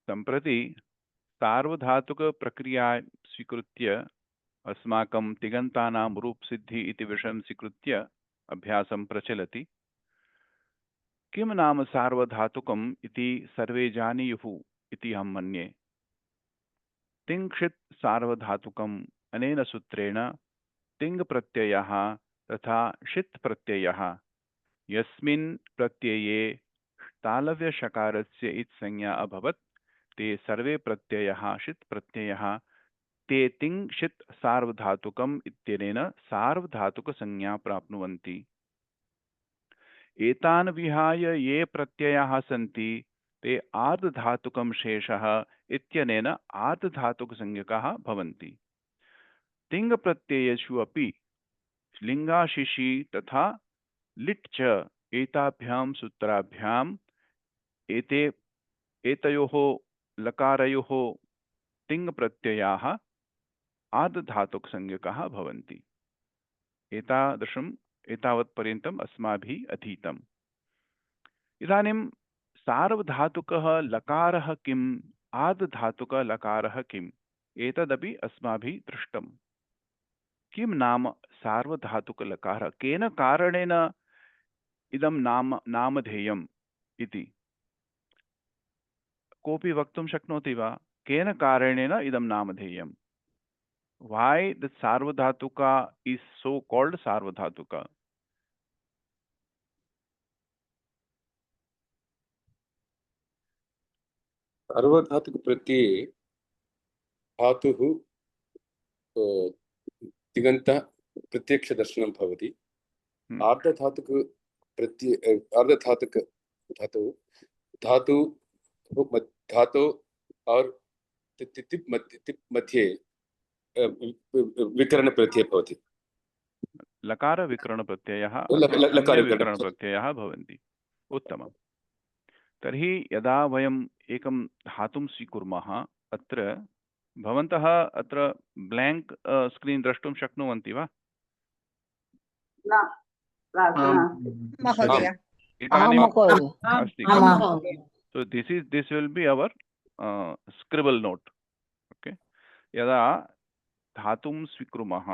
सम्प्रति सार्वधातुक प्रक्रिया स्वीकृत्य अस्माकं तिङन्तानां रूपसिद्धि इति विषयं स्वीकृत्य अभ्यासं प्रचलति। किं नाम सार्वधातुकम् इति सर्वे जानीयुः इति अहं मन्ये। तिङ्क्षित् सार्वधातुकम् अनेन सूत्रेण तिङ् प्रत्ययः तथा षित् प्रत्ययः यस्मिन् प्रत्यये तालव्यषकारस्य इत् संज्ञा अभवत् ते सर्वे प्रत्ययः षित् प्रत्ययः ते तिङ्क्षित् सार्वधातुकम् इत्यनेन सार्वधातुकसंज्ञा प्राप्नुवन्ति। एतान् विहाय ये प्रत्ययाः सन्ति ते आर्धधातुकं शेषः इत्यनेन आर्धधातुकसंज्ञकाः भवन्ति। तिङ् प्रत्ययेषु अपि लिङ्गाशिशि तथा लिट् च एताभ्यां सूत्राभ्याम् एतयोः लकारयोः तिङ् प्रत्ययाः आर्धधातुकसंज्ञकाः भवन्ति। एतावत्पर्यन्तम् अस्माभिः अधीतम्। इदानीं सार्वधातुकः लकारः किम्, आर्धधातुकः लकारः किम्, एतदपि अस्माभिः दृष्टम्। किं नाम सार्वधातुकलकारः, केन कारणेन इदं नामधेयम् इति कोऽपि वक्तुं शक्नोति वा? केन कारणेन इदं नामधेयम्? Why the Sarvadhatuka is so called Sarvadhatuka? सार्वधातुक प्रत्यये धातुः तिङन्त प्रत्यक्ष दर्शनं भवति। आर्धधातुक धातु और तिप् मध्ये विकरण प्रत्यय भवति। लकार विकरण प्रत्ययः विकरण प्रत्ययः भवन्ति। उत्तमम्। तर्हि यदा वयम् एकं धातुं स्वीकुर्मः, अत्र भवन्तः अत्र ब्लैंक स्क्रीन द्रष्टुं शक्नुवन्ति वा? So this will be our scribble note. Okay. यदा धातुं स्वीकुर्मः,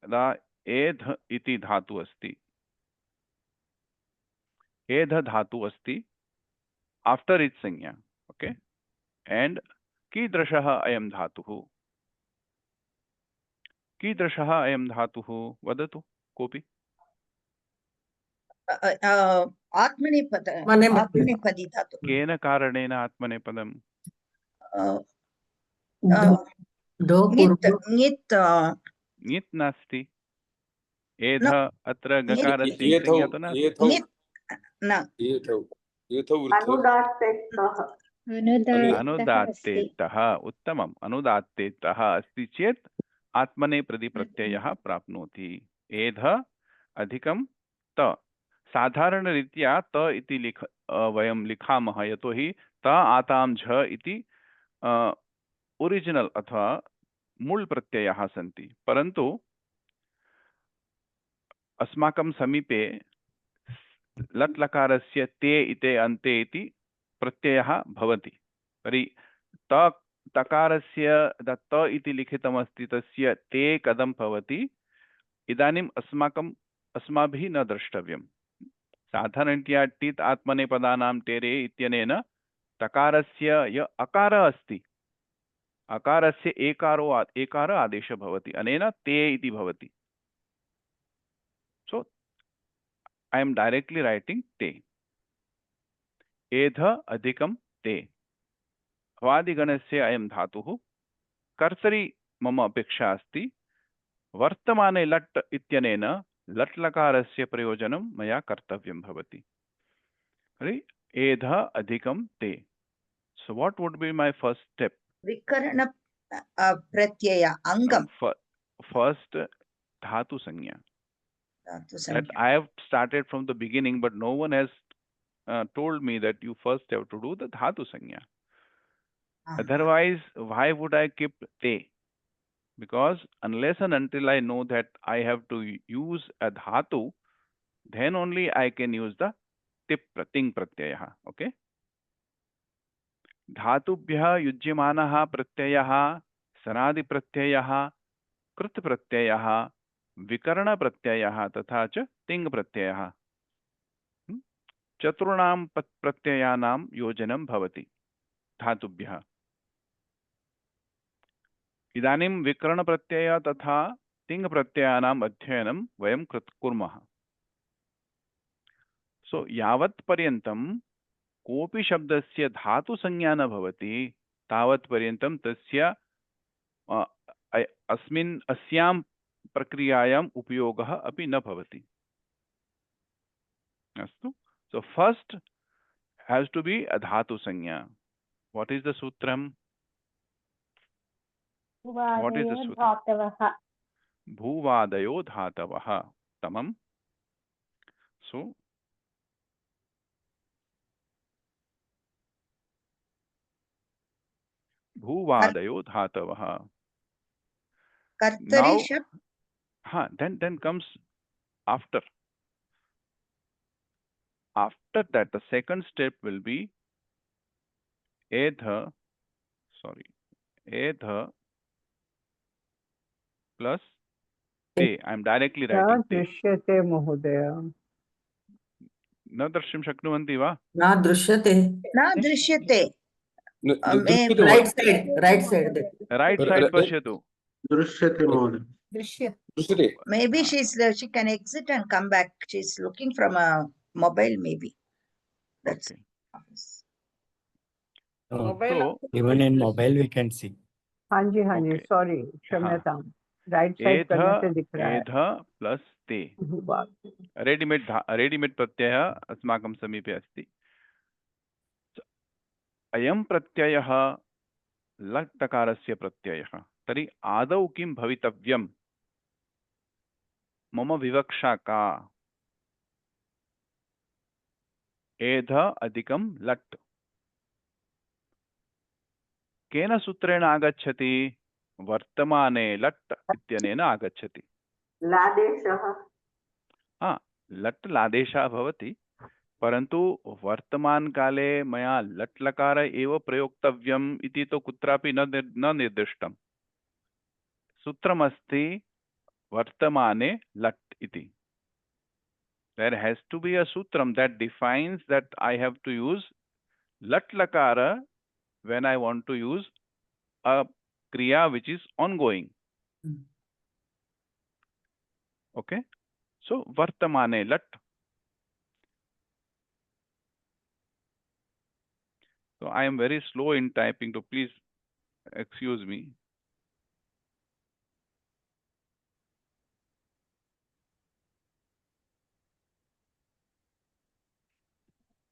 यदा एध इति धातु अस्ति, एध धातु अस्ति आफ्टर इट्स संज्ञा, ओके, एंड कीदृशः अयं धातुः, कीदृशः अयं धातुः वदतु कोऽपि। आत्मनेपदी धातु। केन कारणेन आत्मनेपदम्? ङित् नास्ति, एध अत्र गकारस्य संज्ञा तु नास्ति। अनुदात्तेतः, उत्तमम्, अनुदात्तेतः अस्ति चेत् आत्मनेपदी प्रत्ययः प्राप्नोति। एध अधिकं त, साधारणरीत्या त इति वयं लिखामः, यतोहि त आतां झ इति ओरिजिनल अथवा मूल प्रत्ययाः सन्ति, परन्तु अस्माकं समीपे लट् लकारस्य ते इति अन्ते इति प्रत्ययः भवति। तर्हि त तकारस्य त इति लिखितमस्ति, तस्य ते कथं भवति इदानीम् अस्माभिः न द्रष्टव्यं। साधारणतया टित् आत्मनेपदानां टेरे इत्यनेन तकारस्य य अकारः अस्ति, अकारस्य एकार आदेशः भवति, अनेन ते इति भवति। सो I am directly writing te. एध अधिकं ते। भवादिगणस्य अयं धातुः। कर्तरि मम अपेक्षा अस्ति वर्तमाने लट् इत्यनेन लट् लकारस्य प्रयोजनं मया कर्तव्यं भवति। एध अधिकं ते। So what would be my first step? विकरण Pratyaya Angam. First dhatu sanya. That I have started from the beginning, but no one has told me that you first have to do the dhatu sanya. Otherwise, why would I keep te? Because unless and until I know that I have to use a dhatu, then only I can use the ting pratyaya. Okay. धातुभ्यः युज्यमानः प्रत्ययः सनादिप्रत्ययः कृत्प्रत्ययः विकरणप्रत्ययः तथा च तिङ्प्रत्ययः चतुर्णां प्रत्ययानां योजनं भवति धातुभ्यः। इदानीं विकरणप्रत्यय तथा तिङ्प्रत्ययानाम् अध्ययनं वयं कुर्मः। सो यावत् पर्यन्तं कोऽपि शब्दस्य धातुसंज्ञा न भवति तावत् पर्यन्तं तस्य अस्यां प्रक्रियायाम् उपयोगः अपि न भवति। अस्तु। So first has to be a dhatu sanya. What is the sutram? What is the sutram? Bhuvadayo dhatavaha. Tamam. So Bhuvadayo dhatavaha. Now, then comes after. After that, the second step will be edha plus te. I am directly writing te. दृश्यते महोदय। न द्रष्टुं शक्नुवन्ति वा? न दृश्यते। Right side पश्यतु। दृश्यते महोदय। दृश्यते। Maybe she can exit and come back. She's looking from a mobile maybe. That's okay. So even in mobile we can see. हाँ जी Okay. सॉरी क्षम्यतां। राइट साइड करने से दिख रहा है। एध प्लस ते। रेडिमेड प्रत्ययः अस्माकं समीपे अस्ति। अयं प्रत्ययः लट् प्रत्ययः। तर्हि आदौ किं भवितव्यं? मम विवक्षा का? एध अधिकं लट्। केन सूत्रेण आगच्छति? वर्तमाने लट् इत्यनेन आगच्छति। लादेशः। लट् लादेशः भवति, परन्तु वर्तमानकाले मया लट् लकार एव प्रयोक्तव्यम् इति तु कुत्रापि न निर्दिष्टम्। सूत्रमस्ति वर्तमाने लट् इति। There has to be a sutram that defines that I have to use lat lakara when I want to use a kriya which is ongoing. Okay. So vartamane lat. So I am very slow in typing, so please excuse me.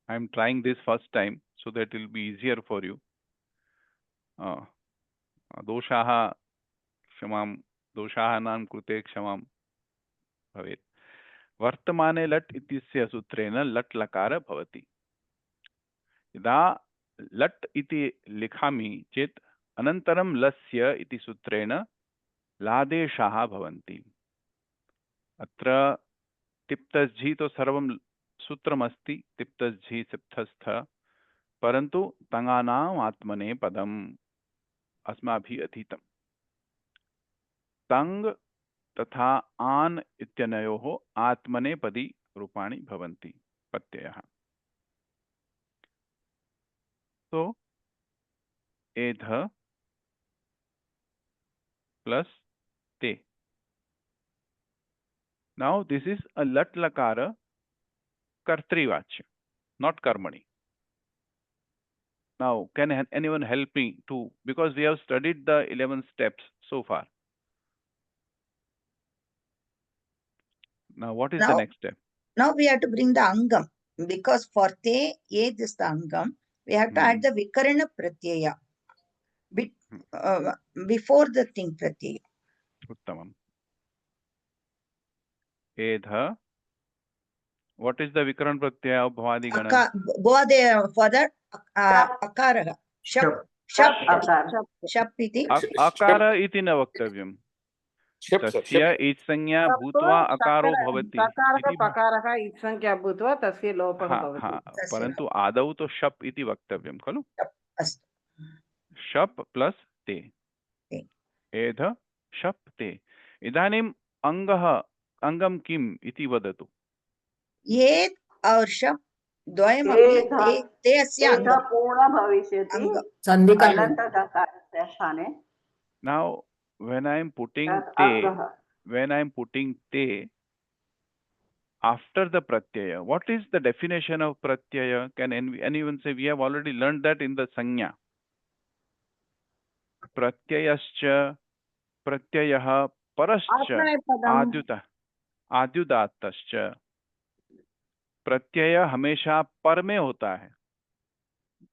I am trying this first time so that it will be easier for you. दोषाः दोषानां कृते क्षमां भवेत्। वर्तमाने लट् इत्यस्य सूत्रेण लट् लकार भवति। यदा लट् इति लिखामि चेत् अनन्तरं लस्य इति सूत्रेण लादेशाः भवन्ति। अत्र तिप्तझि तो सर्वं सूत्रमस्ति, तिप्तझि सिप्तस्थ, परन्तु तङानाम् आत्मने पदम् अस्माभिः अधीतम्। तङ् तथा आन् इत्यनयोः आत्मनेपदी रूपाणि भवन्ति प्रत्ययः। So एध plus te. Now this is a lat lakara kartrivachya, not karmani. Now can anyone help me to, because we have studied the 11 steps so far. Now what is the next step? Now we have to bring the angam, because for te, ed is the angam. We have to add the vikarana pratyaya before the thing pratyaya. Uttamam. Edha. What is the vikarana pratyaya of bhavadi gana? Bhavadi for that akara. Shap iti. Akara iti na vaktavyam. तस्य इत्संज्ञा भूत्वा अकारो भवति। पकारः इत्संज्ञा भूत्वा तस्य लोपः भवति। परन्तु आदौ तो शप् इति वक्तव्यं खलु? अस्तु शप प्लस ते ते। एध शप ते। इदानीम् अङ्गः अङ्गं किम् इति वदतु। एत् और शप् द्वयमपि ते अस्य अङ्गं पूर्ण भविष्यति अङ्गं हलन्तदकारस्य स्थाने। Now when I am putting तत् te, अङ्गः। when I am putting te after the pratyaya, what is the definition of pratyaya? Can anyone say? We have already learned that in the sanya. Pratyayascha, pratyayah, parascha, आद्युतः आद्युदात्तश्च। प्रत्यय हमेशा पर में होता है,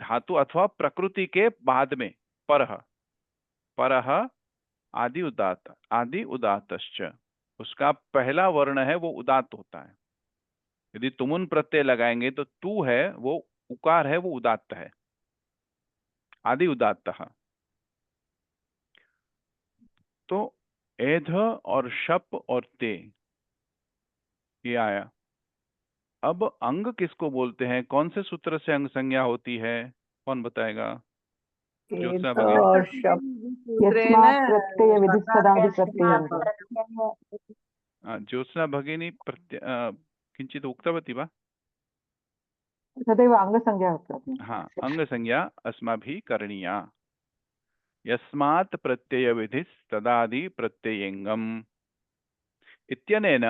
धातु अथवा प्रकृति के बाद में। परः परः आदि उदात्तश्च, उसका पहला वर्ण है वो उदात्त होता है। यदि तुमुन प्रत्यय लगाएंगे तो तू है वो उकार है, वो उदात्त है, आदि उदात्तः। तो एध और शप और ते ये आया। अब अंग किसको बोलते हैं? कौन से सूत्र से अंग संज्ञा होती है? कौन बताएगा? ज्योत्सना भगिनी। और शप प्रत्यय विधिस्तदादि प्रत्यय। ज्योत्सना भगिनी किंचित उक्तवती वा? तदेव अङ्गसंज्ञा उक्तवती। हाँ, अंगसंज्ञा अस्माभिः करणीया। यस्मात् प्रत्यय विधिस्तदादि प्रत्ययेङ्गम् इत्यनेन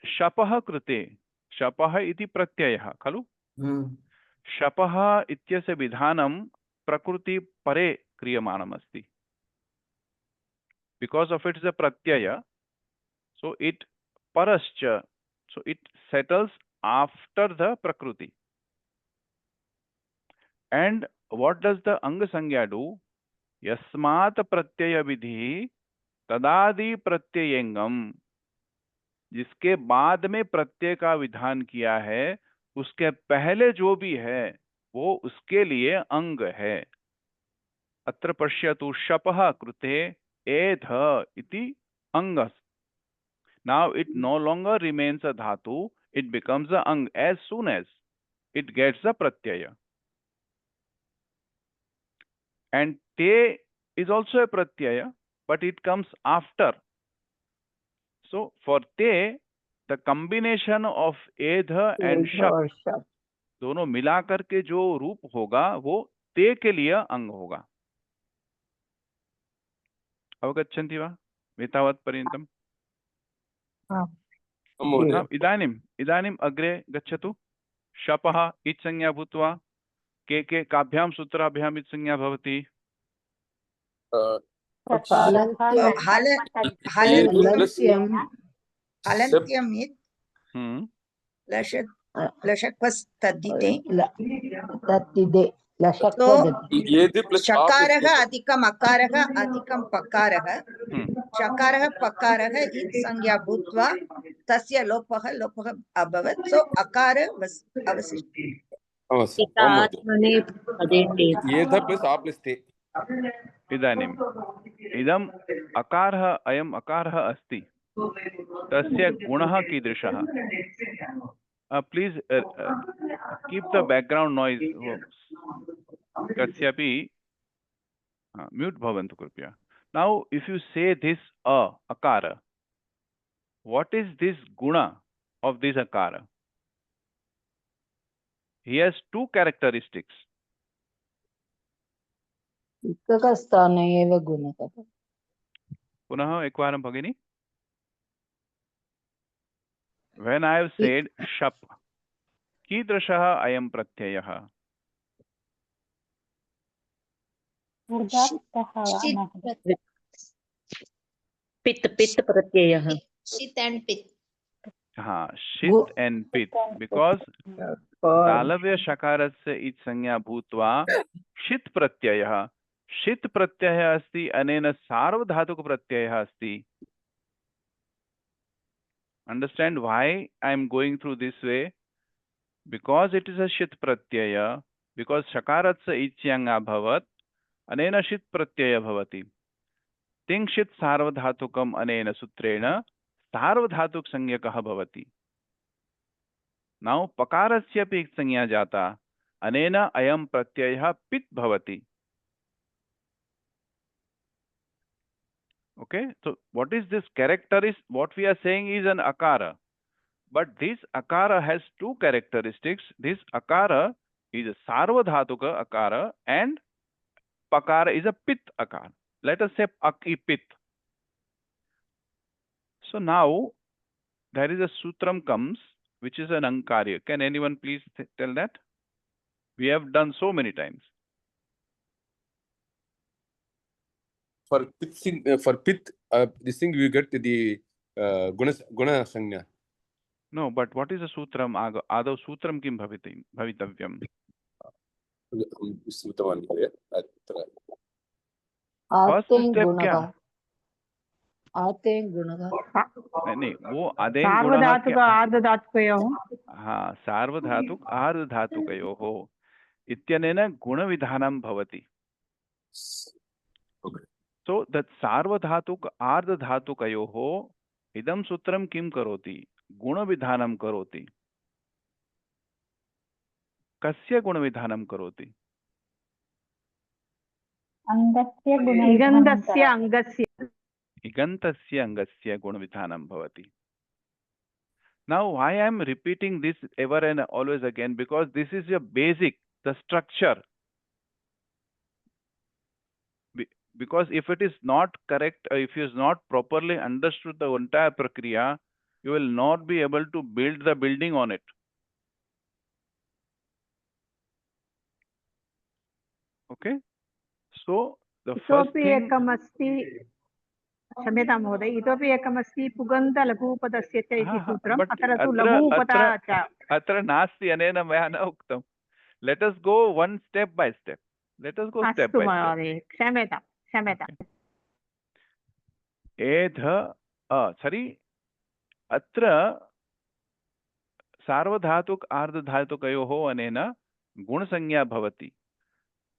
शपः कृते, शपः इति प्रत्ययः खलु? शपः इत्यस्य विधानं प्रकृति परे क्रियमाणम् अस्ति। Because of its a pratyaya, so it parascha, so it settles after the prakriti. And what does the anga sangya do? Yasmat pratyaya vidhi तदादि प्रत्ययेंगम, जिसके बाद में प्रत्यय का विधान किया है उसके पहले जो भी है वो उसके लिए अंग है। अत्र पश्यतु शपः कृते एध इति अंगस। Now it no longer remains a dhatu, it becomes a ang as soon as it gets a pratyaya. And te is also a pratyaya, but it comes after. So for te, the combination of edha and shap दोनों मिलाकर के जो रूप होगा वो ते के लिए अंग होगा। अवगच्छन्ति वा एतावत् पर्यन्तम्? इदानीम् अग्रे गच्छतु। शपः इत् संज्ञा भूत्वा के काभ्यां सूत्राभ्याम् इत् संज्ञा भवति? शकारः अधिकम् अकारः अधिकं पकारः, शकारः पकारः इत् संज्ञा भूत्वा तस्य लोपः अभवत्। सो अकार इदानीम् इदम् अकारः, अयम् अकारः अस्ति, तस्य गुणः कीदृशः? Please keep the background noise कस्यापि म्यूट भवन्तु कृपया। नाउ इफ यू से दिस अकार, what is this guna of this akara? He has two characteristics. स्थाने एव गुणः। पुनः एकवारं भगिनी। When I have said shap, कीदृशः अयं प्रत्ययः? पित् प्रत्ययः। Shit and pit. हाँ, shit and pit, because तालव्य शकारस्य इत् संज्ञा भूत्वा शित् प्रत्ययः, शित् प्रत्ययः अस्ति, अनेन सार्वधातुक प्रत्ययः अस्ति। Understand why I am going through this way? Because it is a shit pratyaya, because shakaratsa ityanga bhavat, anena shit pratyaya bhavati. Tingshit sarvadhatukam anena sutrena sarvadhatuk संज्ञकः भवति। Now pakarasya पे एक संज्ञा जाता, अनेन अयं प्रत्ययः पित् भवति. Okay, so what is this character is what we are saying is an akara, but this akara has two characteristics. This akara is a sarvadhatuka akara and pakara is a pit akara. Let us say akipit. So now there is a sutram comes which is an ankarya. Can anyone please tell that? We have done so many times. For pit, this thing we get the guna sanya. No, but what is a sutram? Ado sutram kim bhavitavyam? First step क्या? नहीं वो अदेन गुणः सार्वधातुक आर्धधातुकयोः हाँ सार्वधातुक आर्धधातुकयोः इत्यनेन गुणविधानं भवति. So that सार्वधातुक आर्धधातुकयोः इदं सूत्रं किं करोति? गुणविधानं करोति. कस्य गुणविधानं करोति? इगन्तस्य अङ्गस्य गुणविधानं भवति. Now why I am repeating this ever and always again, because this is your basic, the structure. Because if it is not correct, or if it is not properly understood the entire prakriya, you will not be able to build the building on it. Okay, so the first thing. क्षम्यतां महोदय, इतोपि एकमस्ति पुगन्त लघूपदस्य च इति सूत्रम्. अत्र तु लघूपदा च अत्र नास्ति, अनेन मया न उक्तं. Let us go one step by step. Let us go step by step. क्षम्यतां. सरि अत्र सार्वधातुक आर्धधातुकयोः अनेन गुणसंज्ञा भवति,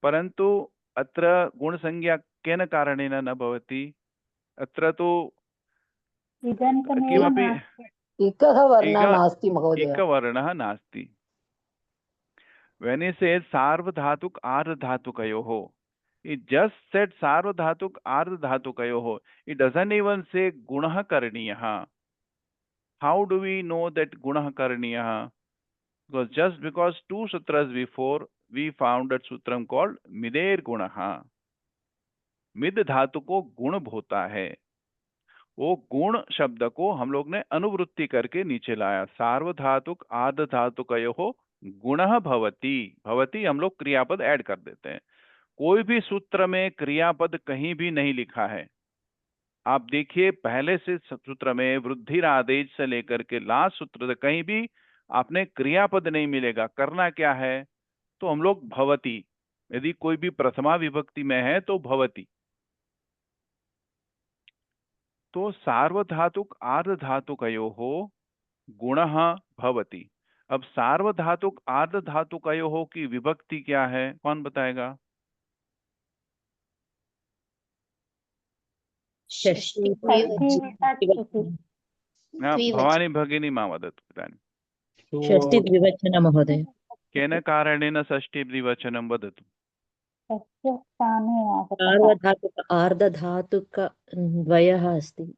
परन्तु अत्र गुणसंज्ञा केन कारणेन न भवति? अत्र तु किमपि एकवर्णः नास्ति. When he says sarvadhatuk ardhatukayoho, he just said sarvadhatuk ardhatukayoho. It doesn't even say gunah karaniyaha. How do we know that gunah karaniyaha? Because just because two sutras before we found that sutram called mider gunaha. मिद धातु को गुण होता है, वो गुण शब्द को हम लोग ने अनुवृत्ति करके नीचे लाया. सार्वधातुक आर्धधातुकयोः गुणः भवति. भवति हम लोग क्रियापद ऐड कर देते हैं. कोई भी सूत्र में क्रियापद कहीं भी नहीं लिखा है. आप देखिए पहले से सूत्र में वृद्धिरादेश से लेकर के लास्ट सूत्र तक कहीं भी आपने क्रियापद नहीं मिलेगा. करना क्या है? तो हम लोग भवति, यदि कोई भी प्रथमा विभक्ति में है तो भवति. तो सार्वधातुक आर्धधातुकयोः गुणः भवति. अब सार्वधातुक आर्धधातुकयोः की विभक्ति क्या है? कौन बताएगा? भवानी भगिनी मा वदतु इदानीं. षष्ठी द्विवचन महोदय. केन कारणेन षष्ठी द्विवचनं वदतु? सार्वधातुक आर्धधातुक द्वयः अस्ति.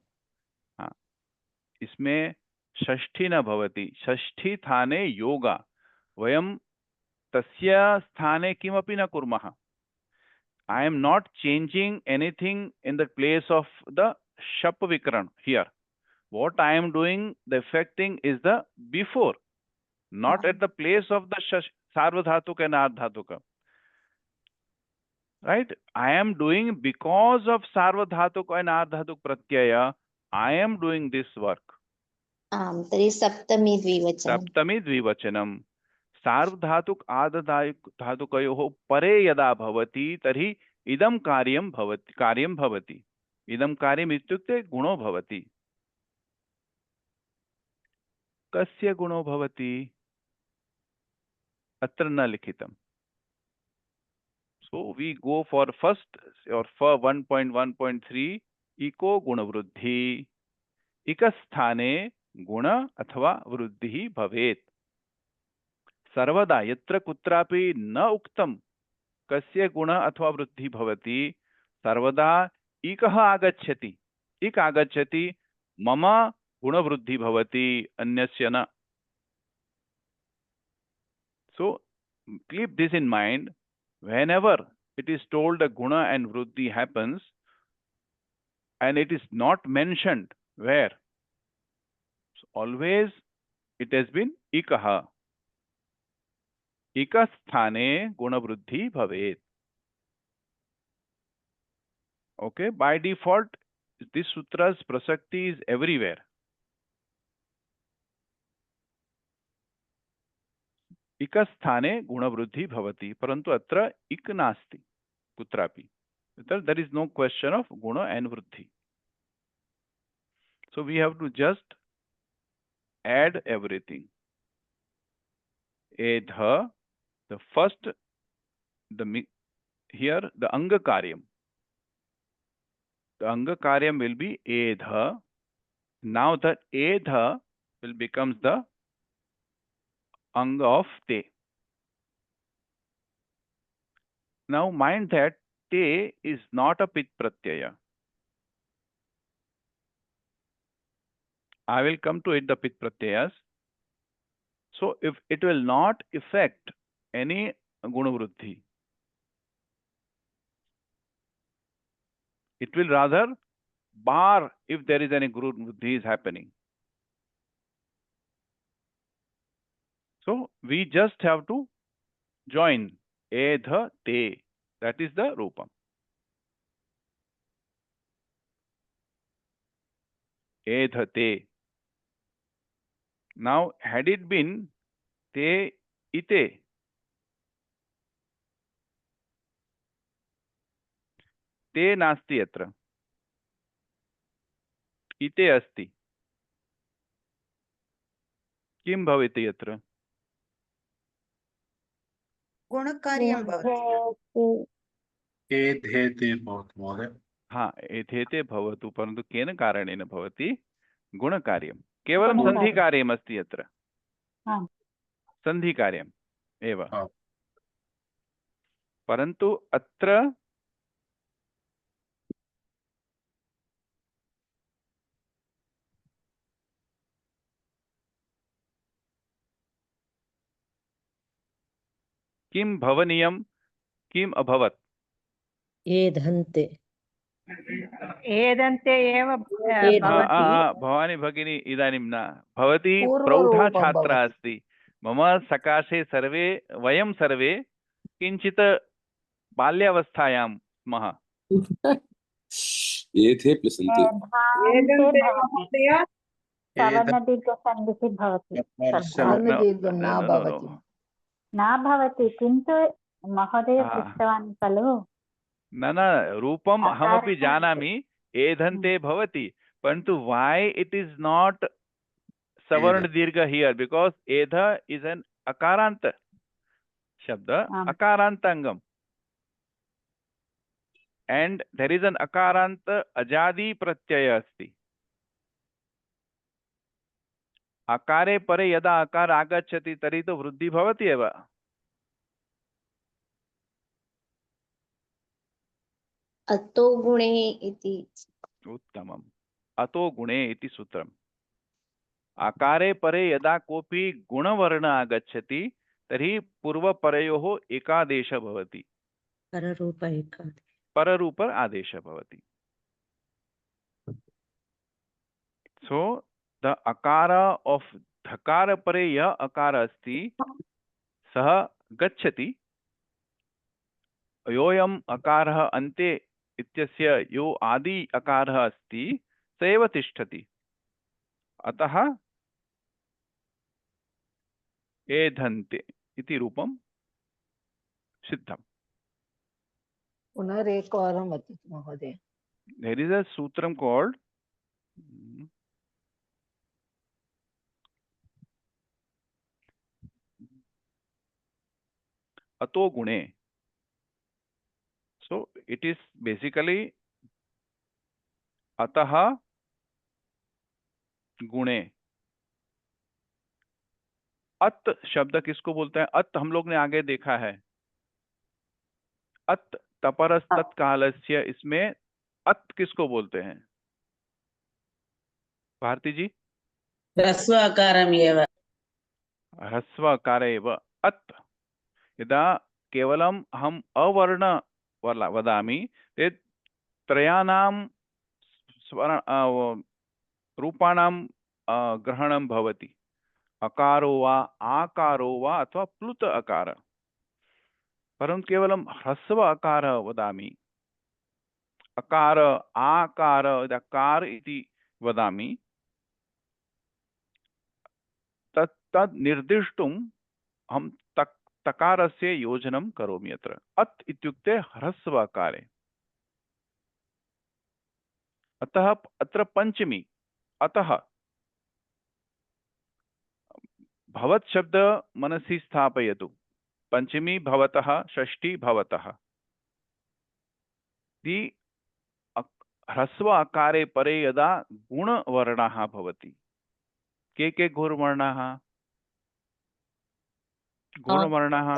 इसमें षष्ठी न भवति. षष्ठी स्थाने योगा. वयं तस्य स्थाने किमपि न कुर्मः. I am not changing anything in the place of the shap vikran here. What I am doing, the affecting is the before, not at the place of the sarvadhatuk and ardhatuka. Right? I am doing because of sarvadhatuk and ardhatuk pratyaya. I am doing this work. तर्हि सप्तमी द्विवचनम्. सप्तमी द्विवचनम्. सार्वधातुक आर्धधातुकयोः परे यदा भवति तर्हि इदं कार्यं भवति. इदं कार्यम् इत्युक्ते गुणो भवति. कस्य गुणो भवति? अत्र न लिखितम्. So we go for first or for 1.1.3 इको गुणवृद्धि. इकस्थाने गुण अथवा वृद्धि भवेत्. सर्वदा यत्र कुत्रापि न उक्तं कस्य गुण अथवा वृद्धि भवति, सर्वदा इकः आगच्छति, इक आगच्छति, मम गुणवृद्धि भवति, अन्यस्य न. So keep this in mind. Whenever it is told a guna and vruddhi happens, and it is not mentioned where, so always it has been ikaha. Ikasthane guna vruddhi bhavet. Okay, by default, this sutra's prasakti is everywhere. Ikasthane guna vruddhi bhavati, parantu atra ik nasti kutrapi. There is no question of guna and vruddhi. So we have to just add everything. Edha, the first, here the anga karyam. The anga karyam will be edha. Now the edha will becomes the anga of te. Now mind that te is not a pit pratyaya. I will come to it, the pit pratyayas. So if it will not affect any guna vruddhi, it will rather bar if there is any guna vruddhi is happening. So we just have to join edha te. That is the rupam. Edha te. Now had it been te ite, te nasti atra, ite asti, किं भवति यत्र? गुणकार्यं भवति. एधेते भवतु महोदय. हाँ, एधेते भवतु, परन्तु केन कारणेन भवति? गुणकार्यं. केवलं सन्धिकार्यम् अस्ति यत्र. सन्धिकार्यम् एव. परन्तु अत्र किं भवनीयं, किम् अभवत्? एधन्ते. एदन्ते एव भवति. भवानी भगिनी इदानीं न भवती प्रौढा छात्रा अस्ति. मम सकाशे सर्वे, वयं सर्वे किञ्चित् बाल्यावस्थायां स्मः. एधे प्लसन्ते. सवर्णदीर्घसन्धिः भवति. सवर्णदीर्घं न भवति. न भवति, किन्तु महोदय पृष्टवान् खलु. न रूपम् अहमपि जानामि, एधन्ते भवति, परन्तु why it is not savarna dirgha here? Because edha is an akaranta shabda, akarantangam, and there is an akaranta ajadi pratyaya asti. akare pare yada akar agacchati tari to vruddhi bhavati eva. अतो गुणे इति. उत्तमम्. अतो गुणे इति सूत्रम्. आकारे परे यदा कोऽपि गुणवर्ण आगच्छति तर्हि पूर्वपरयोः एकादेशः भवति. पररूप एकादेश. पररूप आदेशः भवति. So the akara of dhakara pare यः अकार अस्ति सः गच्छति. योऽयम् अकारः अन्ते इत्यस्य यो आदि अकारः अस्ति स एव तिष्ठति. अतः एधन्ते इति रूपं सिद्धम्. पुनरेकवारं वदतु महोदय. There is a sutram called ato gune. So it is basically ataha gune. अत शब्द किसको बोलते हैं? अत हम लोग ने आगे देखा है, अत तपरस तत्कालस्य, इसमें अत किसको बोलते हैं भारती जी? ह्रस्वाकारम् एव। ह्रस्वकार एव अत। यदा केवलम हम अवर्ण वदामि चेत् त्रयाणां रूपाणां ग्रहणं भवति, अकारो वा आकारो वा अथवा प्लुत अकार। परन्तु केवलं ह्रस्व अकार वदामि, अकार आकार कार इति वदामि, तत् निर्दिष्टुं हम तकारस्य योजनं करोमि। अत्र अत् इत्युक्ते ह्रस्व अकारे। अतः अत्र पंचमी, अतः भवत् शब्द मनसि स्थापयतु। पंचमी भवतः, षष्ठी भवतः। ह्रस्व अकारे परे यदा गुणवर्णः भवति, के गुणवर्णः? गुणवर्णः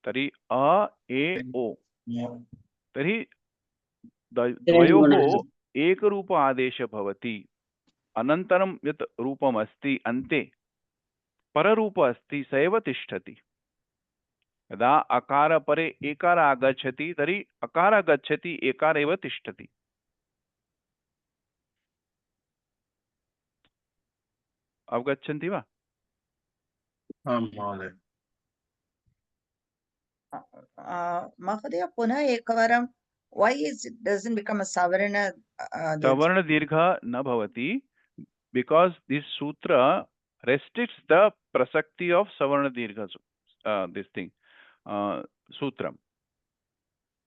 तर्हि अ ए ओ, तर्हि द्वयोः एकरूप आदेश भवति। अनन्तरं यत् रूपम् अस्ति अन्ते पररूप अस्ति स एव तिष्ठति। यदा अकार परे एकार आगच्छति तर्हि अकार गच्छति, एकार एव तिष्ठति। अवगच्छन्ति वा? आम् महोदय। महोदय पुनः एकवारं, why is it doesn't become a savarna? सवर्ण दीर्घ न भवति because this sutra restricts the prasakti of savarna dirgha, this thing, sutram.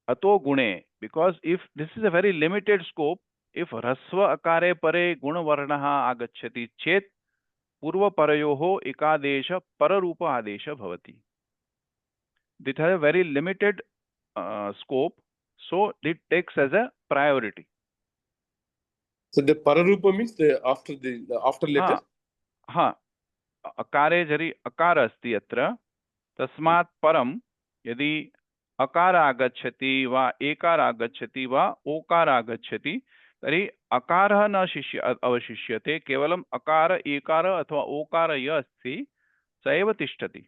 Ato gune, because if this is a very limited scope, if hrasva akare pare guna varnaha agacchati chet purva parayoho ekadesha pararupa adesha bhavati. It has a very limited scope, so it takes as a priority. So the pararupa means the after letter. हाँ, अकारे जरि अकार अस्ति अत्र, तस्मात् परं यदि अकार आगच्छति वा एकार आगच्छति वा ओकार आगच्छति तर्हि अकारः न अवशिष्यते, केवलम् अकार एकार अथवा ओकार यः अस्ति स एव तिष्ठति।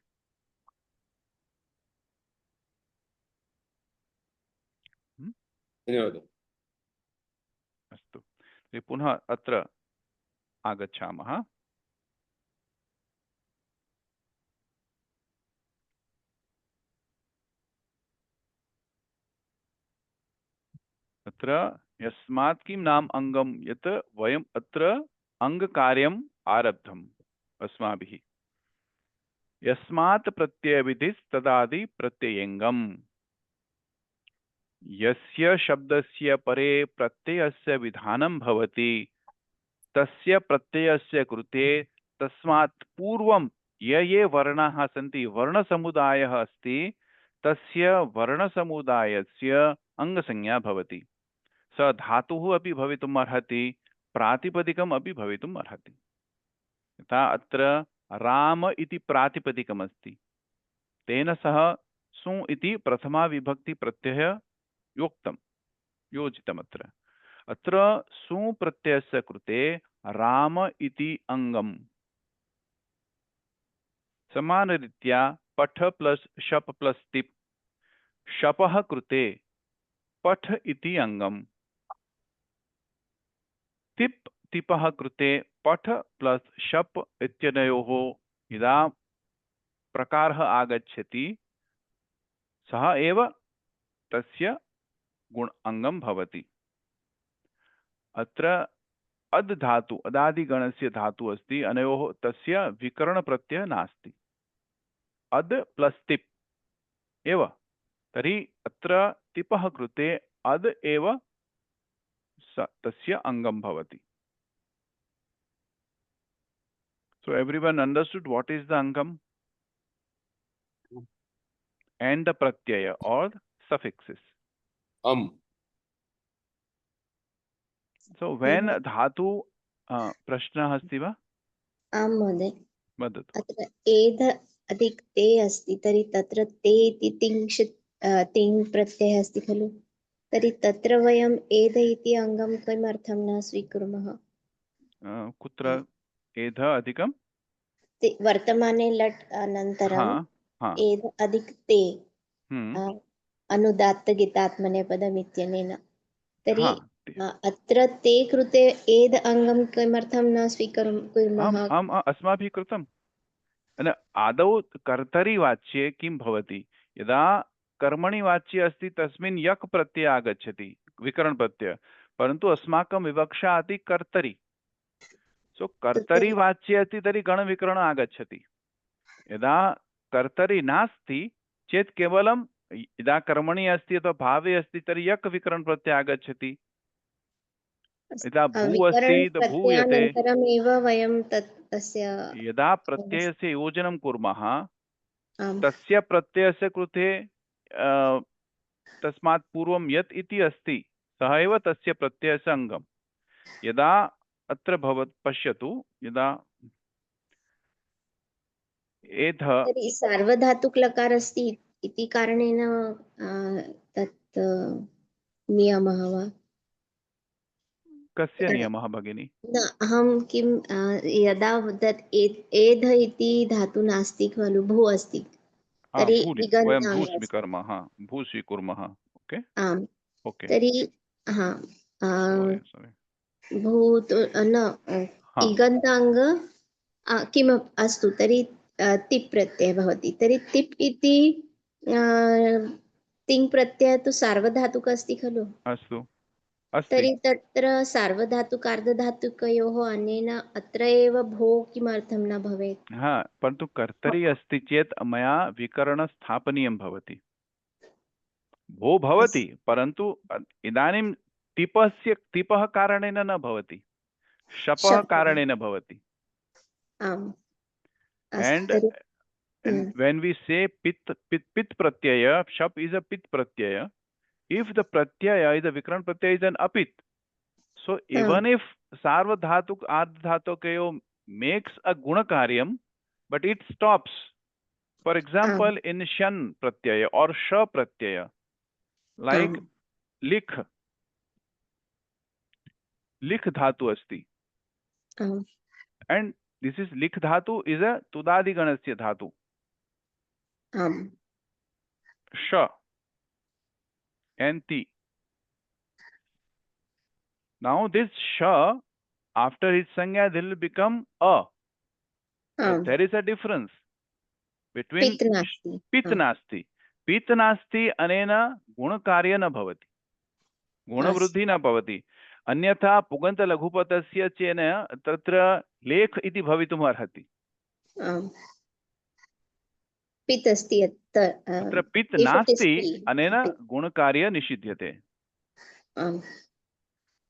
धन्यवादः। अस्तु, पुनः अत्र आगच्छामः। अत्र यस्मात् किं नाम अंगम, यत् वयम् अत्र अंगकार्यम् आरब्धम् अस्माभिः। यस्मात् प्रत्ययविधिस्तदादि प्रत्ययङ्गम्। यस्य शब्दस्य परे प्रत्ययस्य विधानं भवति तस्य प्रत्ययस्य कृते तस्मात् पूर्वं ये वर्णाः सन्ति, वर्णसमुदायः अस्ति, तस्य वर्णसमुदायस्य अंगसंज्ञा भवति। स धातुः अपि भवितुम् अर्हति, प्रातिपदिकम् अपि भवितुम् अर्हति। यथा अत्र राम इति प्रातिपदिकम् अस्ति, तेन सह सु इति प्रथमा विभक्ति प्रत्यय योजितम्। अत्र सु प्रत्ययस्य कृते राम इति अंगम्। समानरीत्या पठ प्लस शप प्लस तिप्, शपः कृते पठ इति अंगम्। तिप् तिपः कृते पठ प्लस शप इत्यनयोः यदा प्रकारः आगच्छति सः एव तस्य गुण अंगम भवति। अत्र अद् धातु, अदादिगणस्य धातु अस्ति, अनयोः तस्य विकरण प्रत्यय नास्ति। अद् प्लस तिप् एव, तर्हि अत्र तिपः कृते अद् एव तस्य अंगम भवति। So everyone understood what is the angam and the pratyaya or suffixes. So when dhatu, prashna अस्ति वा? आं महोदय। वदतु। अत्र एध अधिक ते अस्ति तर्हि तत्र ते इति तिङ् प्रत्ययः अस्ति खलु, तर्हि तत्र वयम् एध इति अङ्गं किमर्थं न स्वीकुर्मः? कुत्र एध अधिकं? वर्तमाने लट् अनन्तरम् हा एध अधिक ते हम्म अनुदात्त गीतात्मनेपदम् इत्यनेन, तर्हि हा अत्र ते कृते एध अङ्गं किमर्थं न स्वीकुर्मः? अस्माभिः कृतं। आदौ कर्तरि वाच्ये किं भवति, यदा कर्मणि वाच्ये अस्ति तस्मिन् यक् प्रत्यय आगच्छति, विकरण प्रत्यय, परन्तु अस्माकं विवक्षा अस्ति कर्तरि। सो कर्तरि वाच्ये अस्ति तर्हि गणविकरण आगच्छति। यदा कर्तरि नास्ति चेत् केवलं यदा कर्मणि अस्ति अथवा भावे अस्ति तर्हि यक् विकरण प्रत्यय आगच्छति। यदा भू अस्ति भूयते, विकरणप्रत्ययानन्तरमेव वयं तस्य यदा प्रत्ययस्य योजनं कुर्मः आम् तस्य प्रत्ययस्य कृते तस्मात् पूर्वं यत् इति अस्ति सः एव तस्य प्रत्ययस्य अङ्गम्। यदा अत्र पश्यतु, यदा एध तर्हि सार्वधातुक लकार अस्ति इति कारणेन तत् नियमः वा? कस्य नियमः भगिनी? न, अहं किं यदा तत् एध इति धातु नास्ति खलु, भू अस्ति, तर्हि वयं भू स्वीकुर्मः, भू स्वीकुर्मः। ओके आम्, ओके, तर्हि भूत न इगन्ताङ्ग किम् अस्तु, तर्हि तिप् प्रत्ययः भवति। तर्हि तिप् इति तिङ् प्रत्ययः तु सार्वधातुक अस्ति खलु। अस्तु अस्ति। तर्हि तत्र सार्वधातुक अर्धधातुकयोः अनेन अत्र एव भो किमर्थं न भवेत्? हा, परन्तु कर्तरि अस्ति चेत् मया विकरण स्थापनीयं भवति। भो भवति, परन्तु इदानीं तिपः कारणेन न भवति, शपः कारणेन भवति। And when we say pit pratyaya, shap is a pit pratyaya. If the pratyaya is a vikran pratyaya is an apit. So even if sarvadhatuk ardhatukayo makes a guna karyam, but it stops. For example, in shan pratyaya or sha pratyaya, like likh dhatu asti. And this is likh dhatu is a tudadi ganasya dhatu. Sh and ti. Now this sh, after its sanya, there will become a. But there is a difference between pit nasti. Pit nasti anena gunakarya na bhavati. गुणवृद्धि न भवति। अन्यथा पुगन्त लघुपतस्य chain तत्र लेख इति भवितुम् अर्हति। पित् अस्ति, अत्र पित् नास्ति, अनेन गुणकार्य निषिध्यते।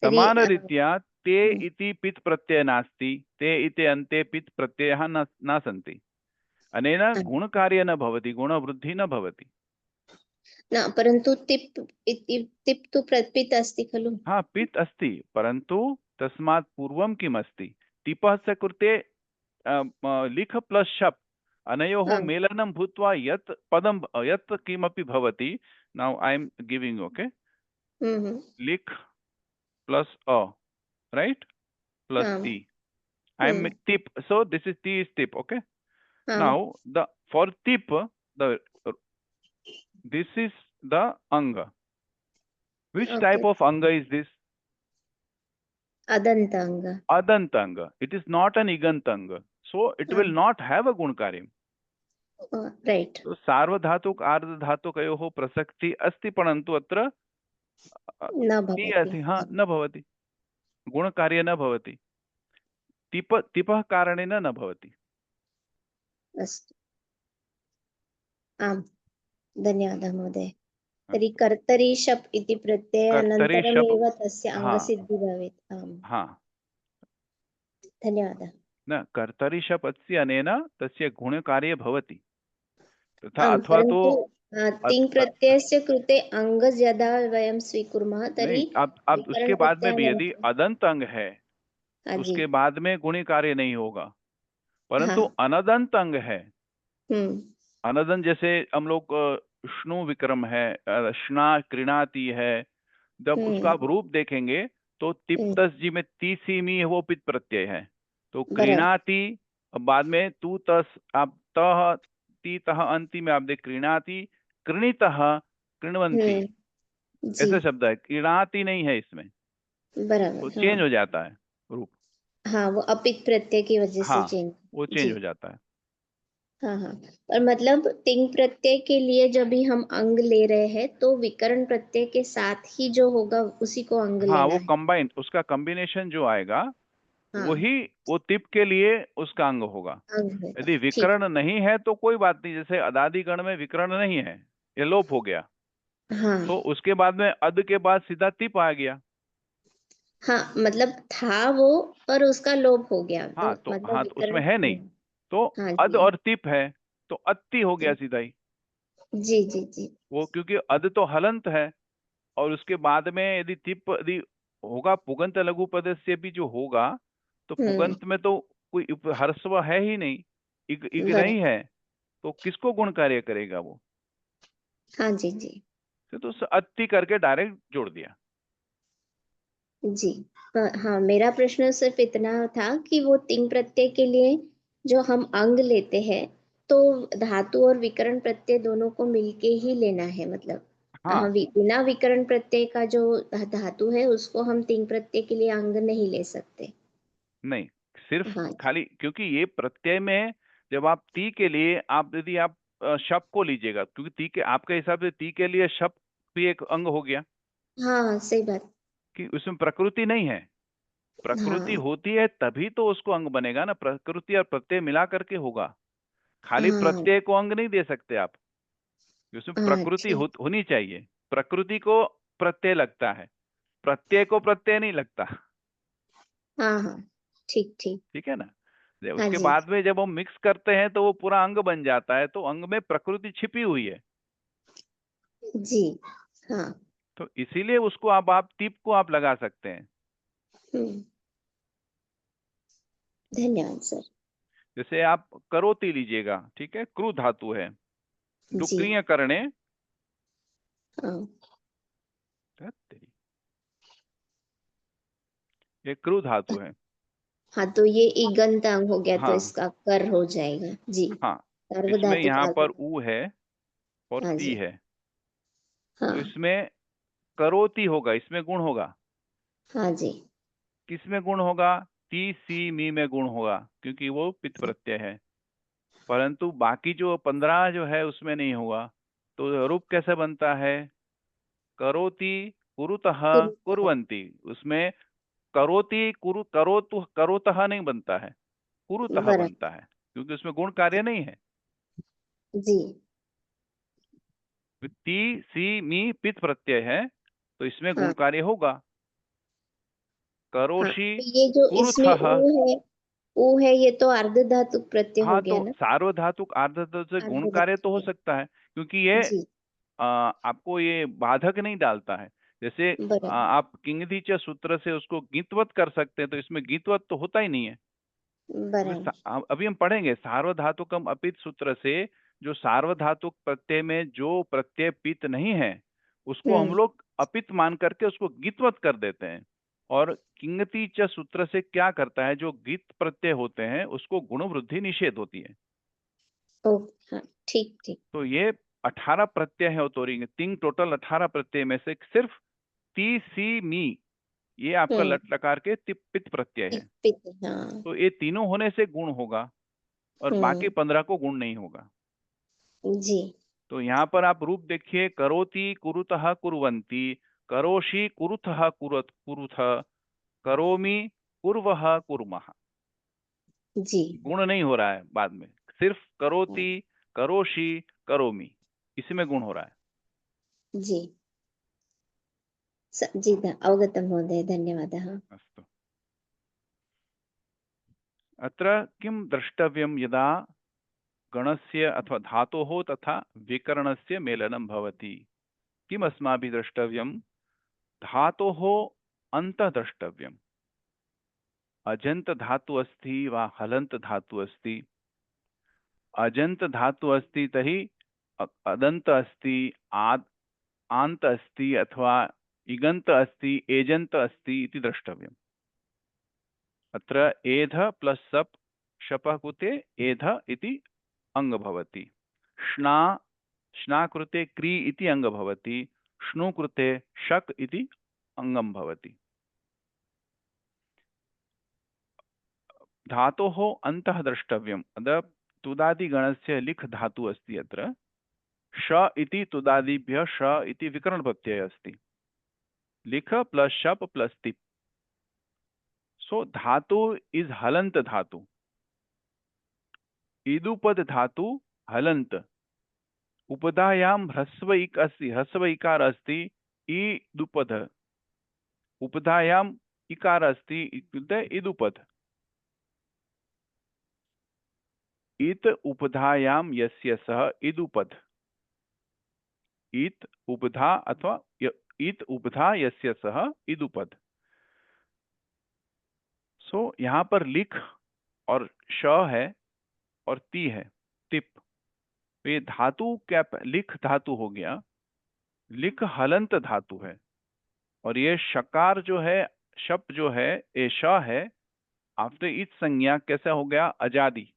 समानरीत्या ते इति पित् प्रत्यय नास्ति, ते इति अन्ते पित् प्रत्ययः न सन्ति, अनेन गुणकार्य न भवति, गुणवृद्धि न भवति। न, परन्तु तिप् तु पित् अस्ति खलु। हाँ, पित् अस्ति, परन्तु तस्मात् पूर्वं किम् अस्ति? टिपस्य कृते लिख प्लस शप् अनयोः मेलनं भूत्वा यत् पदं यत् किमपि भवति। Now I am giving, okay, लिख प्लस अ, राइट, प्लस टी, I am tip, so this is T is tip, okay. Now the for tip, this is the anga. Which type of anga is this? Adantanga. Adantanga. It is not an igantanga, so it will not have a gunkaryam. Right. So sarvadhatuk ardhadhatukayoh prasakti asti, parantu atra न भवति। हाँ, न भवति, गुणकार्य न भवति, तिपः कारणेन न भवति। अस्तु, आम्, धन्यवादः महोदय। तर्हि कर्तरि शप् इति प्रत्यय अनन्तरमेव तस्य अङ्गसिद्धिः भवेत्। आम्, धन्यवादः। न, कर्तरि शप् अस्य अनेन तस्य गुणकार्ये भवति, तथा अथवा तो तिङ् प्रत्ययस्य कृते अंग यदा वयं स्वीकुर्मः तर्हि अब उसके बाद में भी यदि अदंत अंग है तो उसके बाद में गुणी कार्य नहीं होगा। परंतु हाँ। अनदंत अंग है। अनदंत जैसे हम लोग श्नु विक्रम है, श्ना कृणाति है, जब उसका आप रूप देखेंगे तो तिप्तस जी में तीसीमी है, वो पित प्रत्यय है। तो कृणाति, बाद में तू तस आप तह ती तह अंति में आप देख कृणाति, कृणितः कृणवंती, ऐसा शब्द है। कृणाति नहीं है इसमें, बराबर। तो चेंज हो जाता है रूप। हाँ, वो अपित प्रत्यय की वजह से हाँ, चेंज। वो चेंज हो जाता है। हाँ हाँ। और मतलब तिंग प्रत्यय के लिए जब भी हम अंग ले रहे हैं तो विकर्ण प्रत्यय के साथ ही जो होगा उसी को अंग हाँ, लेना वो है। कंबाइन, उसका कॉम्बिनेशन जो आएगा हाँ, वही वो तिप के लिए उसका अंग होगा। अंग होगा। यदि ठीक। विकर्ण नहीं है तो कोई बात नहीं, जैसे अदादि गण में विकर्ण नहीं है, ये लोप हो गया, हाँ तो उसके बाद में अद के बाद सीधा तिप आ गया। हाँ, मतलब था वो पर उसका लोप हो गया, तो हाँ, तो मतलब हाँ, तो उसमें विकर्ण है नहीं, तो हाँ अद जी और तिप है, तो अति हो गया सीधा ही जी जी जी। वो, क्योंकि अद तो हलंत है, और उसके बाद में यदि तिप यदि होगा पुगंत लघु पद से भी जो होगा, तो पुगंत में तो कोई हर्स्व है ही नहीं, इग इग नहीं है, तो किसको गुण कार्य करेगा वो? हाँ जी जी तो अति करके डायरेक्ट जोड़ दिया। जी। हाँ, मेरा प्रश्न सिर्फ इतना था कि वो तिंग प्रत्यय के लिए जो हम अंग लेते हैं तो धातु और विकर्ण प्रत्यय दोनों को मिलके ही लेना है, मतलब हाँ, बिना विकर्ण प्रत्यय का जो धातु है उसको हम तिंग प्रत्यय के लिए अंग नहीं ले सकते। नहीं, सिर्फ हाँ खाली, क्योंकि ये प्रत्यय में जब आप ती के लिए आप यदि आप शप को लीजिएगा, क्योंकि ती के आपके हिसाब से ती के लिए शप भी एक अंग हो गया, हाँ, सही बात। कि उसमें प्रकृति नहीं है। प्रकृति हाँ होती है तभी तो उसको अंग बनेगा ना, प्रकृति और प्रत्यय मिला करके होगा। खाली हाँ प्रत्यय को अंग नहीं दे सकते आप, उसमें हाँ, प्रकृति ठीक। होनी चाहिए। प्रकृति को प्रत्यय लगता है, प्रत्यय को प्रत्यय नहीं लगता। हाँ हाँ, ठीक ठीक। ठीक है ना? हाँ उसके जी बाद में जब हम मिक्स करते हैं तो वो पूरा अंग बन जाता है, तो अंग में प्रकृति छिपी हुई है, जी। हाँ। तो इसीलिए उसको आप टिप को आप लगा सकते हैं। धन्यवाद सर। जैसे आप करोति लीजिएगा, ठीक है, क्रू धातु है, जी। डुक्रिय करणे, हाँ ये क्रू धातु है। हाँ, तो ये ईगंत अंग हो गया, तो हाँ इसका कर हो जाएगा जी। हाँ, इसमें सार्वधातुक यहाँ पर आगम। ऊ है और हाँ ती जी। है, तो हाँ इसमें करोति होगा, इसमें गुण होगा। हाँ जी। किसमें गुण होगा? ती सी मी में गुण होगा, क्योंकि वो पित प्रत्यय है। परंतु बाकी जो 15 जो है उसमें नहीं होगा। तो रूप कैसे बनता है? करोति कुरुतः कुर्वन्ति, उसमें करोति कुरु करोतु करोतः नहीं बनता है, कुरुतः बराबर बनता है, क्योंकि उसमें गुण कार्य नहीं है। जी। ती सी मी पित प्रत्यय है, तो इसमें गुण हाँ कार्य होगा। हाँ, करोषि तो ये जो इसमें कुरुथः। ऊ है ये तो अर्धधातुक प्रत्यय हो हाँ, गया तो ना। सार्वधातुक आर्धधातुक से गुण कार्य तो हो अर्धधातुक सकता है, क्योंकि ये जी। आपको ये बाधक नहीं डालता है। जैसे आप किंगधि च सूत्र से उसको गीतवत कर सकते हैं, तो इसमें गीतवत तो होता ही नहीं है। बराबर। अभी हम पढ़ेंगे सार्वधातुकम अपित सूत्र से, जो सार्वधातुक प्रत्यय में जो प्रत्यय पित नहीं है उसको हम लोग अपित मान करके उसको गीतवत कर देते हैं। और किंगति च सूत्र से क्या करता है, जो गीत प्रत्यय होते हैं उसको गुण वृद्धि निषेध होती है। ओके, हाँ, ठीक ठीक। तो ये 18 प्रत्यय है तोरेंगे, तीन टोटल 18 प्रत्यय में से सिर्फ ती सी मी ये आपका लट लकार के पित प्रत्यय है। हाँ। तो ये तीनों होने से गुण होगा, और बाकी 15 को गुण नहीं होगा। जी। तो यहाँ पर आप रूप देखिए, करोति कुरुतः कुर्वन्ति, करोषि कुरुथः कुरुथ, करोमि कुर्वः कुर्मः। जी। गुण नहीं हो रहा है बाद में, सिर्फ करोति करोषि करोमि, इसी में गुण हो रहा है। जी जी, अवगतं महोदय, धन्यवादः। अस्तु। अत्र किं द्रष्टव्यं, यदा गणस्य अथवा धातोः तथा विकरणस्य मेलनं भवति, किम् अस्माभिः द्रष्टव्यं? धातोः अन्तः द्रष्टव्यम्। अजंत धातु अस्ति वा हलंत धातु अस्ति? अजंत धातु अस्ति तर्हि अदंत अस्ति, आंत अस्ति अथवा इगंत अस्ति, एजंत अस्ति इति द्रष्टव्यम्। अत्र एध प्लस सप शपः कृते एध इति अंग भवति। श्ना कृते क्री इति अंग भवति। श्नु कृते शक इति अंगम भवति। धातोः अन्तः द्रष्टव्यम्। तुदादिगणस्य लिख धातु अस्ति। अत्र श इति तुदादिभ्यः श इति विकरण प्रत्यय अस्ति। लिख प्लस शप प्लस तिप। सो धातु इज हलंत धातु। इदुपद धातु हलंत। उपधायां ह्रस्व इक अस्ति, ह्रस्व इकार अस्ति। इदुपद। उपधायां इकार अस्ति इत्युक्ते इदुपद। इत उपधायां यस्य सः इदुपद। इत उपधा अथवा इत उपधा यस्य सः इदुपद। सो यहाँ पर लिख और श है और ती है, तिप। तो ये धातु क्या, लिख धातु हो गया। लिख हलंत धातु है और ये शकार जो है, शप जो है, ये श है। आफ्टर इच संज्ञा कैसा हो गया? अजादी।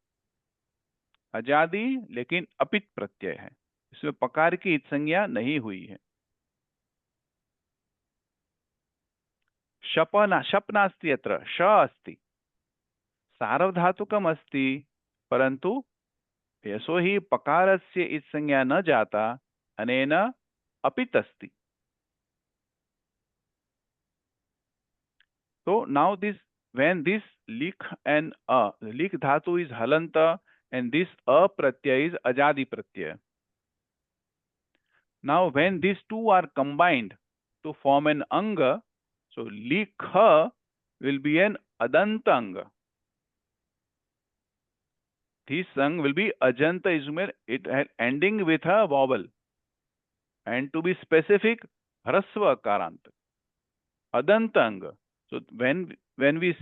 अजादी लेकिन अपित प्रत्यय है, इसमें पकार की इच संज्ञा नहीं हुई है। शप नास्ति, अत्र श अस्ति। सार्वधातुकम् अस्ति, परंतु यशो हि पकारस्य इच संज्ञा न जाता, अनेन अपित अस्ति। So now this, when this lik and lik dhatu is halanta and this pratyaya is ajadi pratyaya. Now when these two are combined to form an anga, so likha will be an adanta anga. This sang will be ajanta ismer, it ending with a vowel. And to be specific, hrasva akarant. Adanta anga. So when we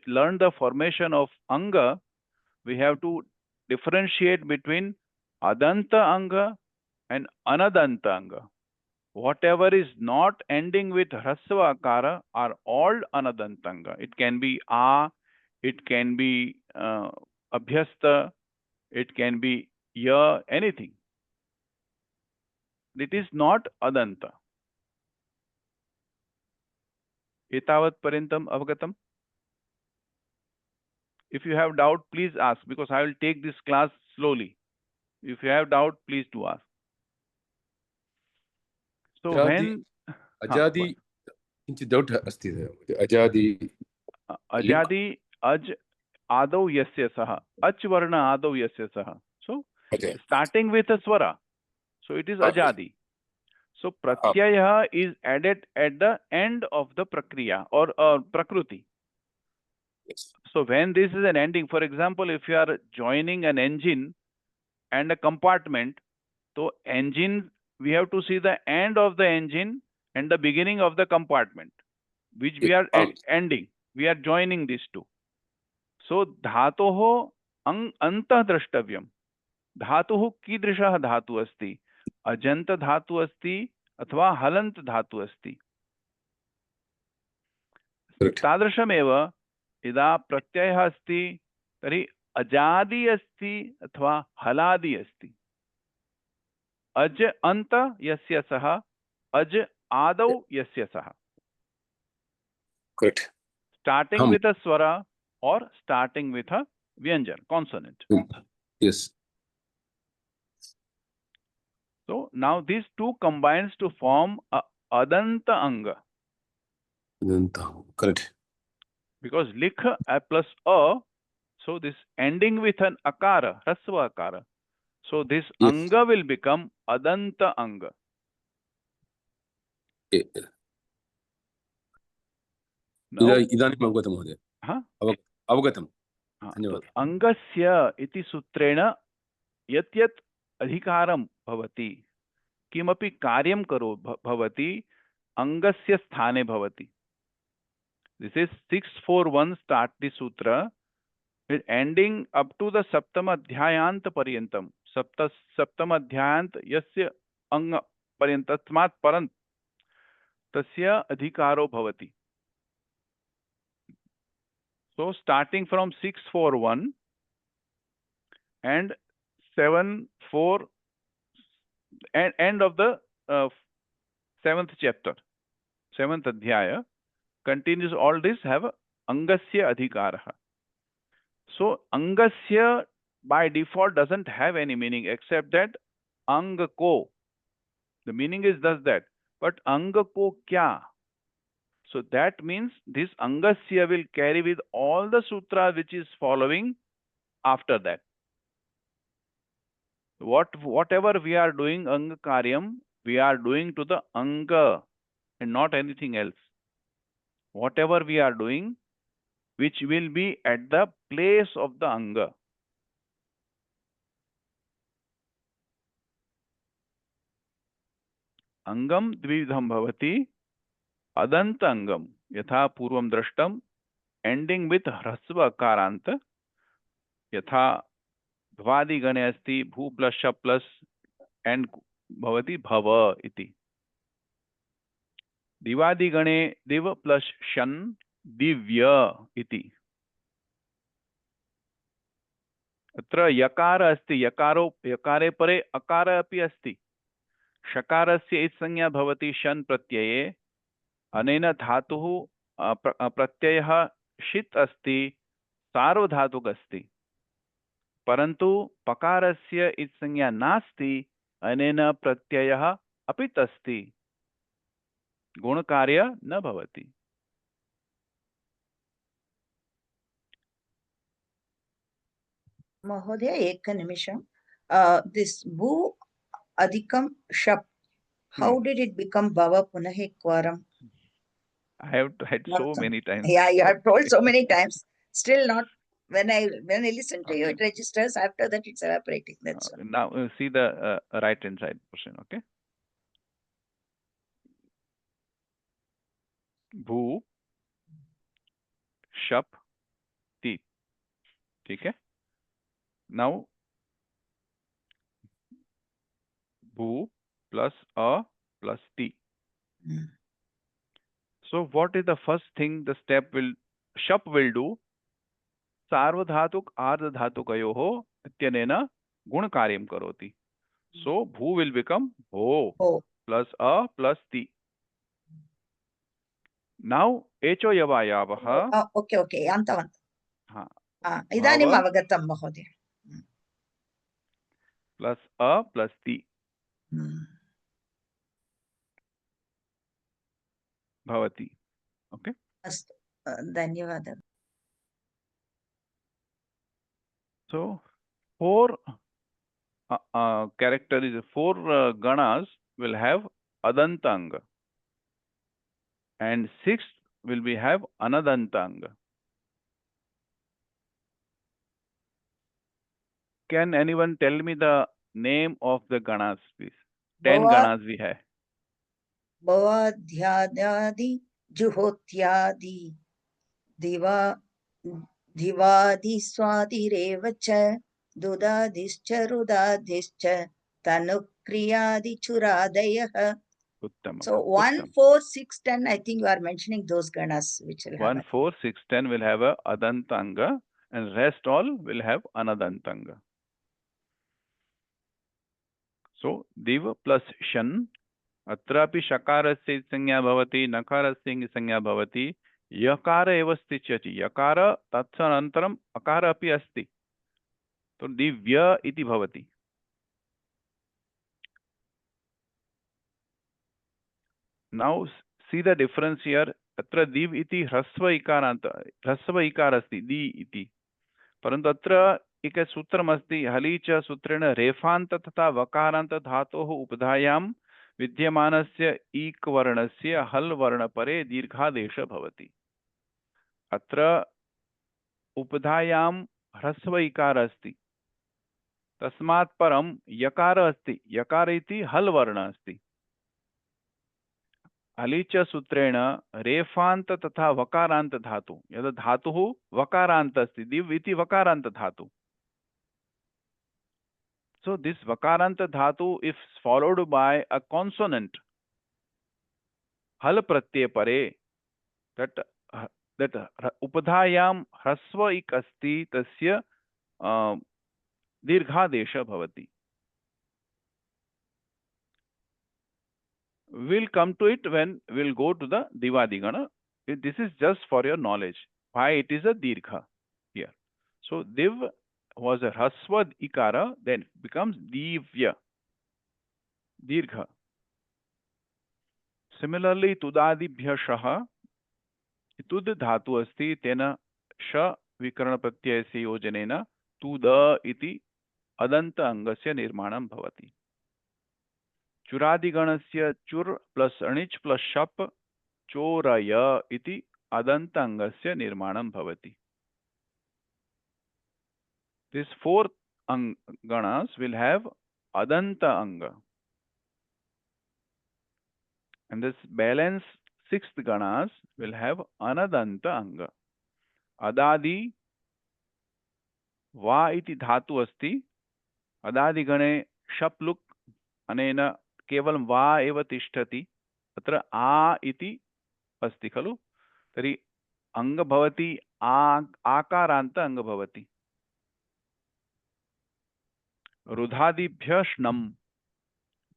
learn the formation of anga, we have to differentiate between adanta anga and anadanta anga. Whatever is not ending with hrasva akara are all anadanta anga. It can be a, it can be abhyasta, it can be ya, anything. It is not adanta. एतावत् पर्यन्तम् अवगतम्? If you have doubt, please ask, because I will take this class slowly. If you have doubt, please do ask. So when अजादि किञ्चित् doubt अस्ति। अजादि अज आदौ यस्य सः, अच् वर्ण आदौ यस्य सः. So starting with a swara, so it is ajadi. So pratyaya is added at the end of the prakriya or prakruti. Yes. So when this is an ending, for example, if you are joining an engine and a compartment, so engine, we have to see the end of the engine and the beginning of the compartment, which we are ending. We are joining these two. So dhatoho antah drashtavyam. धातुः कीदृशः धातु अस्ति? अजंत धातु अस्ति अथवा हलंत धातु अस्ति? तादृशमेव यदा प्रत्ययः अस्ति तर्हि अजादि अस्ति अथवा हलादि अस्ति। अज अंत यस्य सः, अज आदौ यस्य सः। Starting with a swara or starting with a vyanjan, consonant. Yes. So now these two combines to form a adanta anga. Correct. Because likha plus a, so this ending with an akara, hrasva akara. So this anga will become adanta anga. इदानीम् अवगतं महोदय। अवगतं। धन्यवादः। अंगस्य इति सूत्रेण यत् यत् अधिकारं भवति, किमपि कार्यं करो भवति, अंगस्य स्थाने भवति। This is 641 start the sutra, ending up to the Saptama Adhyayant Paryantam. Saptama Adhyayant yasya anga paryantasmat parant tasya adhikaro bhavati. So starting from 641 and 74, and end of the 7th chapter, 7th adhyaya, continues all this have angasya adhikaraha. So angasya by default doesn't have any meaning except that anga ko. The meaning is thus that, but anga ko kya? So that means this angasya will carry with all the sutra which is following after that. Whatever we are doing anga karyam, we are doing to the anga and not anything else. Whatever we are doing, which will be at the place of the anga. Angam dvividham bhavati adanta angam yatha purvam drashtam, ending with hrasva akaranta yatha bhavadi gane asti bhu plus sha plus and bhavati bhava iti. Divadi gane div plus shan divya iti. अत्र यकार अस्ति, यकारे परे अकार अपि अस्ति. शकारस्य इति संज्ञा भवति शन प्रत्यये. अनेन धातुः प्रत्ययः षित् अस्ति, सार्वधातुक अस्ति. परन्तु पकारस्य इति संज्ञा नास्ति, अनेन प्रत्ययः अपित् अस्ति. गुणकार्य न भवति. Mahodaya, ekanimisam. This bhu adhikam shap, how did it become bhava punah ekvaram? I have tried so many times. Yeah, you have told so many times. Still not. When I listen to you, it registers. After that, it's evaporating. That's all. Now see the right hand side portion. Okay. Bhu shap ti. Okay. Now bhu plus a plus ti. So what is the first thing the step shap will do? Sarvadhatuk ardhadhatukayoho ityanena gunakaryam karoti. So bhu will become ho plus a plus ti. Now echo yavayavaha. Okay. Antavant. Idanim avagatam mahodaya. Plus a plus ti. Bhavati. Okay. Astu. Dhanyavada. So four characters, four ganas will have adantanga, and sixth will be have anadantanga. Can anyone tell me the name of the ganas, please? 10 ganas we have. Bhavadhyadadi, juhotyadi, divadi swadi revacha, dudadischa rudadischa, tanukriyadi churadayah. Uttama. So 1, 4, 6, 10, I think you are mentioning those ganas which will have 1, 4, 6, 10 will have a adantanga, and rest all will have anadantanga. So div plus shan, atrapi shakarasya sanya bhavati, nakarasya sanya bhavati, yakara eva stichati. Yakara tatsanantaram akara api asti. So divya iti bhavati. Now see the difference here. Atra div iti hrasva ikara asti, di iti. Parantu atra eka sutram asti, halicha sutrena refanta tata vakaranta dhatoh updhayam vidyamanasya ikvarnasya hal varna pare dirghadesha bhavati. Atra updhayam hrasva ikara asti. Tasmat param yakara asti. Yakara iti hal varna asti. अलिच सूत्रेण रेफान्त तथा वकारान्त धातु, यद् धातुः वकारान्त अस्ति, दिव् इति वकारान्त धातु. So this vakaranta dhatu, if followed by a consonant, hal pratyay pare, that upadhayam hrasva ik asti, tasya dirghadesha bhavati. We'll come to it when we'll go to the Divadigana. This is just for your knowledge why it is a dirgha here. So div was a hrasva ikara, then becomes divya, dirgha. Similarly, tudadibhya shaha, tud dhatu asti, tena sha vikarana pratyayasya yojanena tuda iti adanta angasya nirmanam bhavati. Churadiganasya chur plus anich plus shap choraya iti adanta angasya nirmanam bhavati. These four ganas will have adanta anga. And this balance sixth ganas will have anadanta anga. Adadi va iti dhatu asti. Adadi gane shapluk anena kevalam va eva tishtati. Atra a iti asti khalu. Tari anga bhavati akaranta anga bhavati. Rudhadibhya shnam.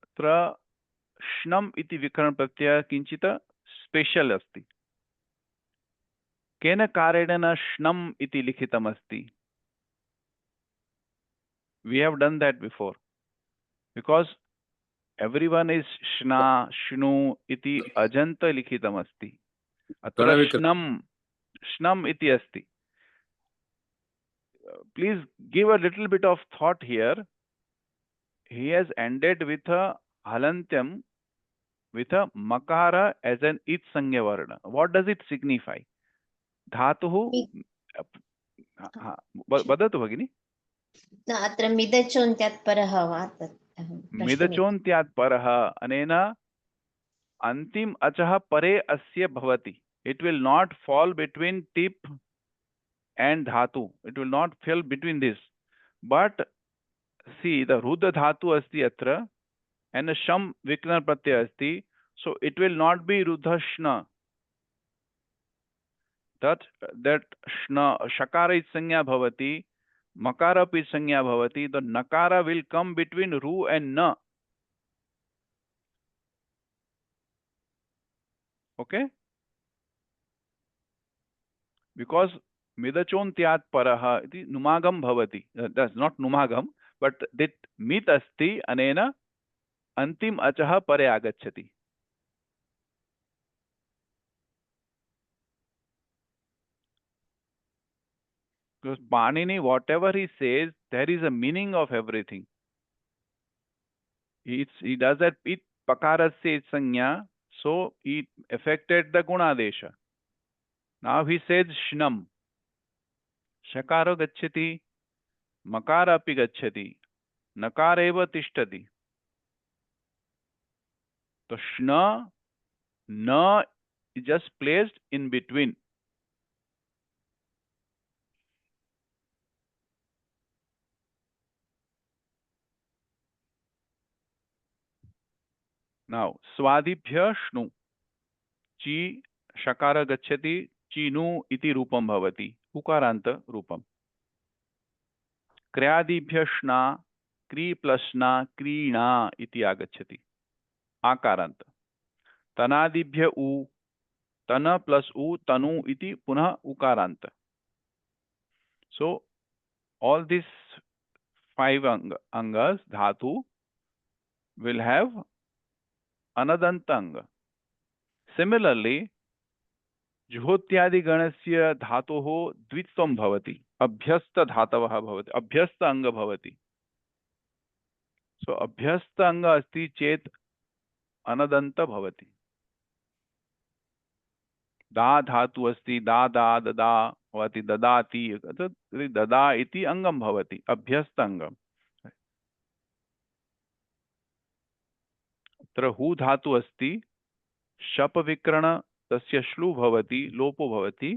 Atra shnam iti vikaran pratyaya kinchita special asti. Kena karedana shnam iti likhitam asti. We have done that before. Because everyone is shna, shnu iti ajanta likhitam asti. Atra shnam iti asti. Please give a little bit of thought here. He has ended with a halantyam, with a makara as an it sangya varna. What does it signify? Dhatuhu vadatu bhagini. अत्र मिदचोन्त्यात् परः वा मिदचोन्त्यात् परः अनेन अंतिम अचः परे अस्य भवति. It will not fall between tip and dhatu. It will not fall between this. But see, the rudha dhatu asti atra and the sham vikrana pratyaya asti. So it will not be rudhashna. That shna shakara is sanya bhavati, makara is sanya bhavati. The nakara will come between ru and na. Okay? Because midachontyat paraha iti numagam bhavati. That's not numagam, but that mit asti anena antim achaha pare agacchati. Because Panini, whatever he says, there is a meaning of everything. He does that it pakarasya sanya, so it affected the gunadesha. Now he says shnam. Shakaro gacchati, makara api gacchati, nakara eva tishtati. So shna, na is just placed in between. Now, swadibhya shnu. Chi shakara gacchati, chinu iti rupam bhavati. Ukaranta rupam. Kriyadibhya shna, kri plus na, krina iti agacchati. Akaranta. Tanadibhya u, tana plus u, tanu iti punah ukaranta. So, all these five angas, dhatu, will have anadanta anga. Similarly, juhotyadi ganasya dhatoho dvitvam bhavati. Abhyasta dhatavah bhavati. Abhyasta anga bhavati. So, abhyasta anga asti chet anadanta bhavati. Da dhatu asti, da dada bhavati, dadati. Dada iti angam bhavati. Abhyasta angam. Atra hu dhatu asti. शप विकरण तस्य श्लू भवति, लोपो भवति,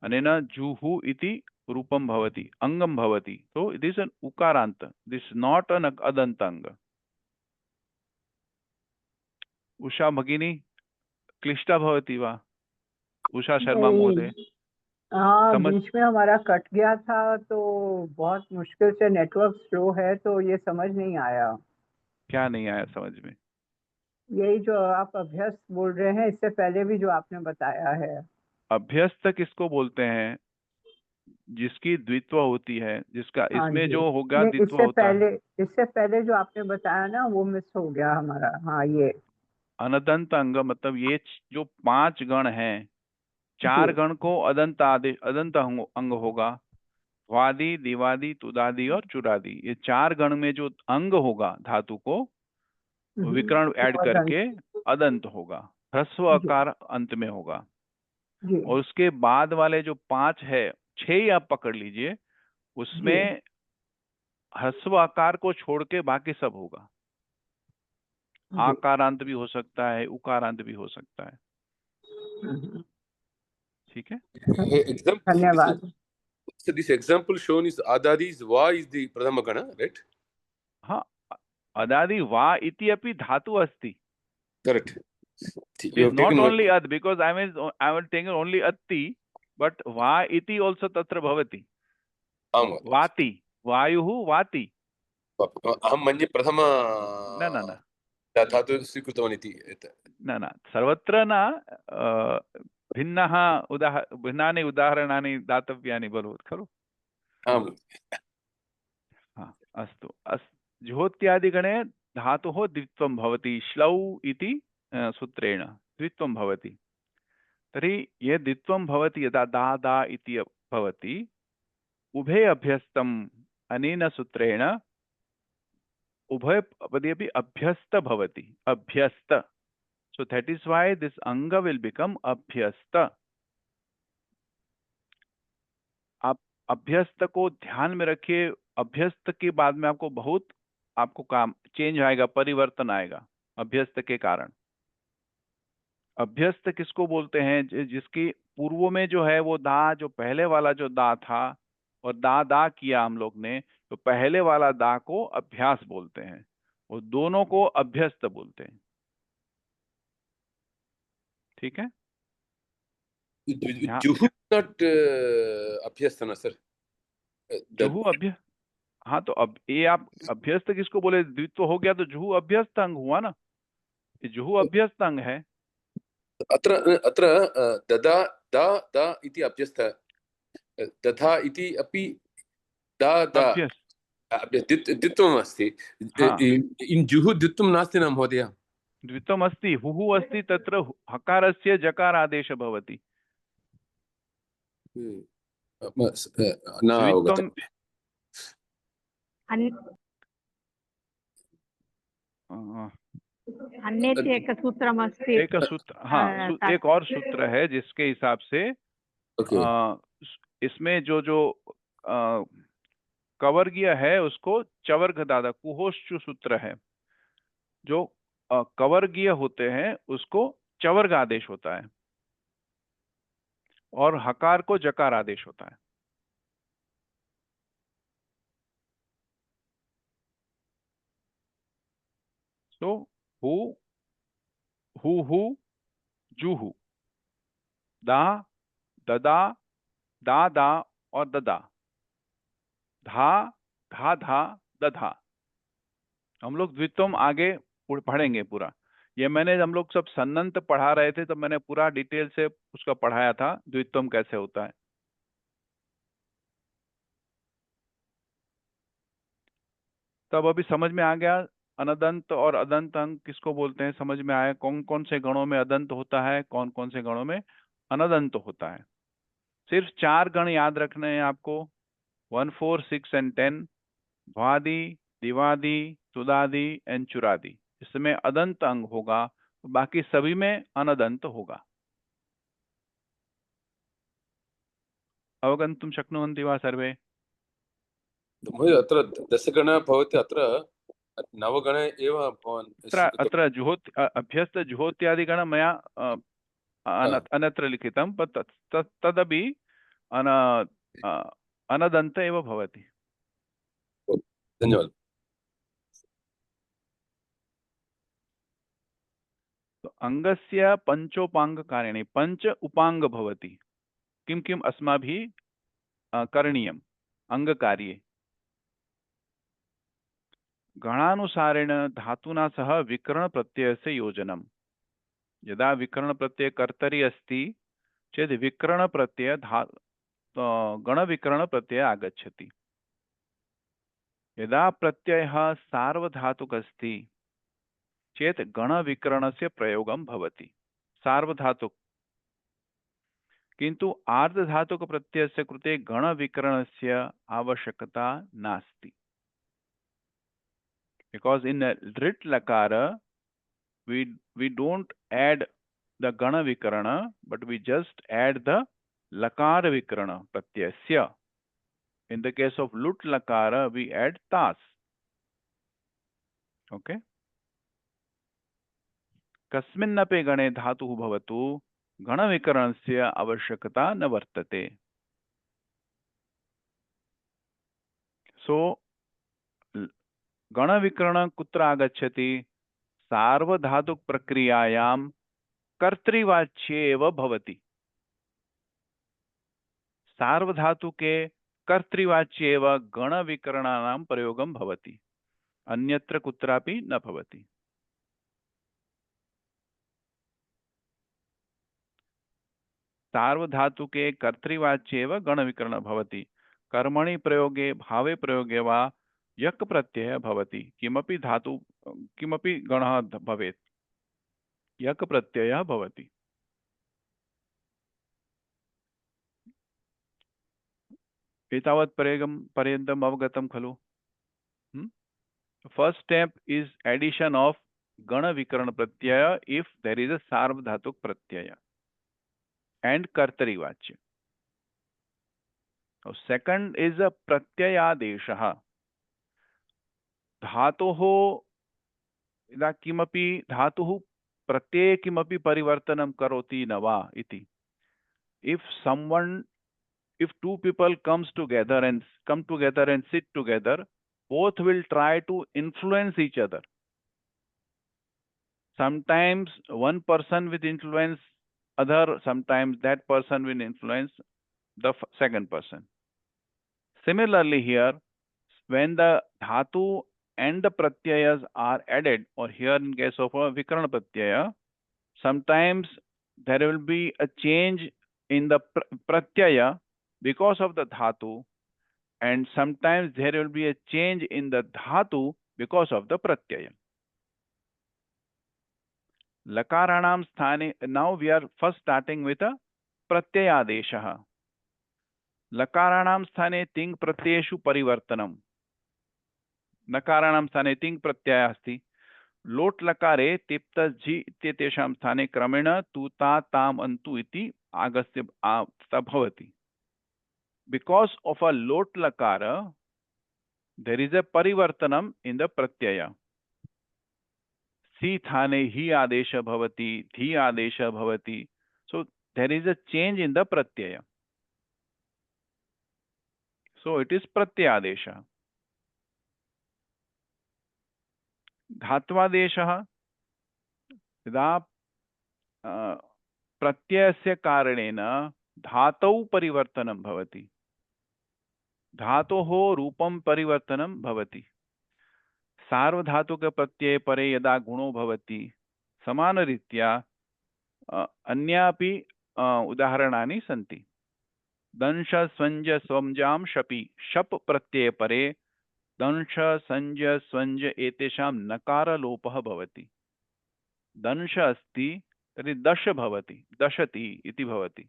अनेन जुहु इति रूपम भवति, अंगम भवति। तो इट इज एन उकारांत, दिस नॉट एन अदंतांग। उषा भगिनी क्लिष्टा भवति वा? उषा शर्मा महोदय हाँ, समझ? बीच में हमारा कट गया था तो बहुत मुश्किल से नेटवर्क स्लो है तो ये समझ नहीं आया। क्या नहीं आया समझ में? यही जो आप अभ्यस्त बोल रहे हैं, इससे पहले भी जो आपने बताया है। अभ्यस्त किसको बोलते हैं? जिसकी द्वित्व होती है, जिसका हाँ इसमें जी, जो होगा नहीं, द्वित्व होता है। इससे पहले जो आपने बताया ना वो मिस हो गया हमारा। हाँ, ये अनदंत अंग मतलब ये जो 5 गण हैं, 4 जी गण को अदंत आदेश, अदंत अंग होगा। वादी, दिवादी, तुदादी और चुरादी, ये 4 गण में जो अंग होगा धातु को, विकर्ण ऐड वो अदंत। करके अदंत होगा, ह्रस्व जी आकार अंत में होगा। जी और उसके बाद वाले जो 5 है, 6 आप पकड़ लीजिए, जी उसमें ह्रस्व आकार को छोड़ के बाकी सब होगा। जी। आकारांत भी हो सकता है, उकारांत भी हो सकता है। ठीक है, Example. धन्यवाद। So this example shown is Adadi is Va is the Pradhama Gana, right? हाँ, अदादि वा इति अपि धातु अस्ति। Correct. It You is have not taken only ad, because I was taking only atti, but va iti also tatra bhavati. Ama. Vati, vayuhu vati. अहं मन्ये प्रथम न न न धातु स्वीकृतवान् इति। न न, सर्वत्र न भिन्नानि उदाहरणानि दातव्यानि खलु खलु। आम्। हाँ, अस्तु। जुहोत्यादिगणे धातुः द्वित्वं भवति, श्लौ इति सूत्रेण द्वित्वं भवति। तर्हि ये द्वित्वं भवति, यदा दा दा इति भवति, उभे अभ्यस्तम् अनेन सूत्रेण उभयपदी अपि अभ्यस्त भवति, अभ्यस्त। So that is why this अंग विल बिकम अभ्यस्त। आप अभ्यस्त को ध्यान में रखिए, अभ्यस्त के बाद में आपको काम चेंज आएगा, परिवर्तन आएगा अभ्यस्त के कारण। अभ्यस्त किसको बोलते हैं? जिसकी पूर्व में जो है वो दा, जो पहले वाला जो दा था और दा दा किया हम लोग ने, तो पहले वाला दा को अभ्यास बोलते हैं, और दोनों को अभ्यस्त बोलते हैं। ठीक है, जुहु नॉट अभ्यस्त ना सर? जुहू अभ्यस्त। हाँ, तो अब ये आप अभ्यस्त किसको बोले? द्वित्व हो गया तो जुहू अभ्यस्त अंग हुआ ना, ये जुहू अभ्यस्त अंग है। अत्र अत्र ददा दा दा इति अभ्यस्त, तथा इति अपि दा दा द्वित्वम् अस्ति। हाँ, इन् जुहु द्वित्वं नास्ति न महोदय? द्वित्वम् अस्ति, हुहु अस्ति, तत्र हकारस्य जकार आदेश भवति। न अवगतम्। अन्यत् एक सूत्रमस्ति। एक सूत्र, हाँ, एक और सूत्र है जिसके हिसाब से इसमें जो जो कवर्गीय है उसको चवर्ग दादा कुहोश्चु सूत्र है। जो कवर्गीय होते हैं उसको चवर्ग आदेश होता है, और हकार को जकार आदेश होता है। तो हु जुहू, दा ददा, दा दा और ददा, धा धा धा दधा। हम लोग द्वित्वम आगे पढ़ेंगे पूरा। ये हम लोग सब सन्नंत पढ़ा रहे थे, तो मैंने पूरा डिटेल से उसका पढ़ाया था, द्वित्वम कैसे होता है। तब अभी समझ में आ गया अनदंत और अदंत अंग किसको बोलते हैं, समझ में आया कौन कौन से गणों में अदंत होता है, कौन कौन से गणों में अनदंत होता है। सिर्फ 4 गण याद रखने हैं आपको, 1, 4, 6 एंड 10, भ्वादि, दिवादि, तुदादि एंड चुरादि। इसमें अदंत अंग होगा, बाकी सभी में अनदंत होगा। अवगन्तुं शक्नुवन्ति वा सर्वे? महोदय अत्र दशगणः भवति, अत्र नवगण एव भवान् अत्र अभ्यस्त जुहोत्यादिगण मया अन्यत्र लिखितं तदपि अनदन्त एव भवति। धन्यवादः। अङ्गस्य पञ्चोपाङ्गकार्याणि, पञ्च उपाङ्ग भवति। किं किम् अस्माभिः करणीयम् अङ्गकार्ये? गणानुसारेण धातुना सह विकरणप्रत्ययस्य योजनम्। यदा विकरणप्रत्यय कर्तरि अस्ति चेत् विकरणप्रत्यय गणविकरणप्रत्यय आगच्छति। यदा प्रत्ययः सार्वधातुक अस्ति चेत् गणविकरणस्य प्रयोगं भवति। सार्वधातुक किन्तु आर्धधातुकप्रत्ययस्य कृते गणविकरणस्य आवश्यकता नास्ति। Because in a Rit Lakara, we don't add the Gana Vikarana, but we just add the Lakara Vikarana Pratyasya. In the case of Lut Lakara, we add Tas. Okay? Kasminnape Gane Dhatu Bhavatu Gana Vikaranasya Avashyakata न वर्तते. So, गणविकरण कुत्र आगच्छति? सार्वधातुक प्रक्रियायां कर्तृवाच्ये एव भवति। सार्वधातुके कर्तृवाच्ये एव गणविकरणानां प्रयोगं भवति, अन्यत्र कुत्रापि न भवति। सार्वधातुके कर्तृवाच्ये एव गणविकरण भवति। कर्मणि प्रयोगे भावे प्रयोगे वा यक प्रत्यय भवति। किमपि धातु किमपि गणः भवेत्, यक प्रत्ययः भवति। एतावत् पर्यन्तम् अवगतं खलु? First step is addition of गण विकरण प्रत्यय इफ देयर इज अ सार्वधातुक प्रत्यय एंड कर्तरि वाच्य। सेकंड इज अ प्रत्ययादेशः। धातोः यदा किमपि धातुः प्रत्यये किमपि परिवर्तनं करोति न वा इति। If two people come together and sit together, both will try to influence each other. Sometimes one person will influence other, sometimes that person will influence the second person. Similarly here, when the dhatu and the pratyayas are added, or here in case of a vikarana pratyaya, sometimes there will be a change in the pratyaya because of the dhatu, and sometimes there will be a change in the dhatu because of the pratyaya. Lakaranam sthane, now we are first starting with a pratyayadeshah. Lakaranam sthane ting pratyeshu parivartanam. नकाराणां स्थाने तिङ् प्रत्ययः अस्ति। लोट् लकारे तिप्त झि इत्येतेषां स्थाने क्रमेण तु ता ताम् अन्तु इति आगस्य भवति। Because of a lot lakara, there is a parivartanam in the pratyaya. Si thane hi adesha bhavati, dhi adesha bhavati. So there is a change in the pratyaya. So it is pratyadesha. धात्वादेशः यदा प्रत्ययस्य कारणेन धातौ परिवर्तनं भवति, धातोः रूपं परिवर्तनं भवति। सार्वधातुकप्रत्यये परे यदा गुणो भवति, समानरीत्या अन्यापि उदाहरणानि सन्ति। दंश स्वंज स्वंजां शपि, शप प्रत्यये परे दंश संज स्वंज एतेषां नकारलोपः भवति। दंश अस्ति तर्हि दश भवति, दशति इति भवति।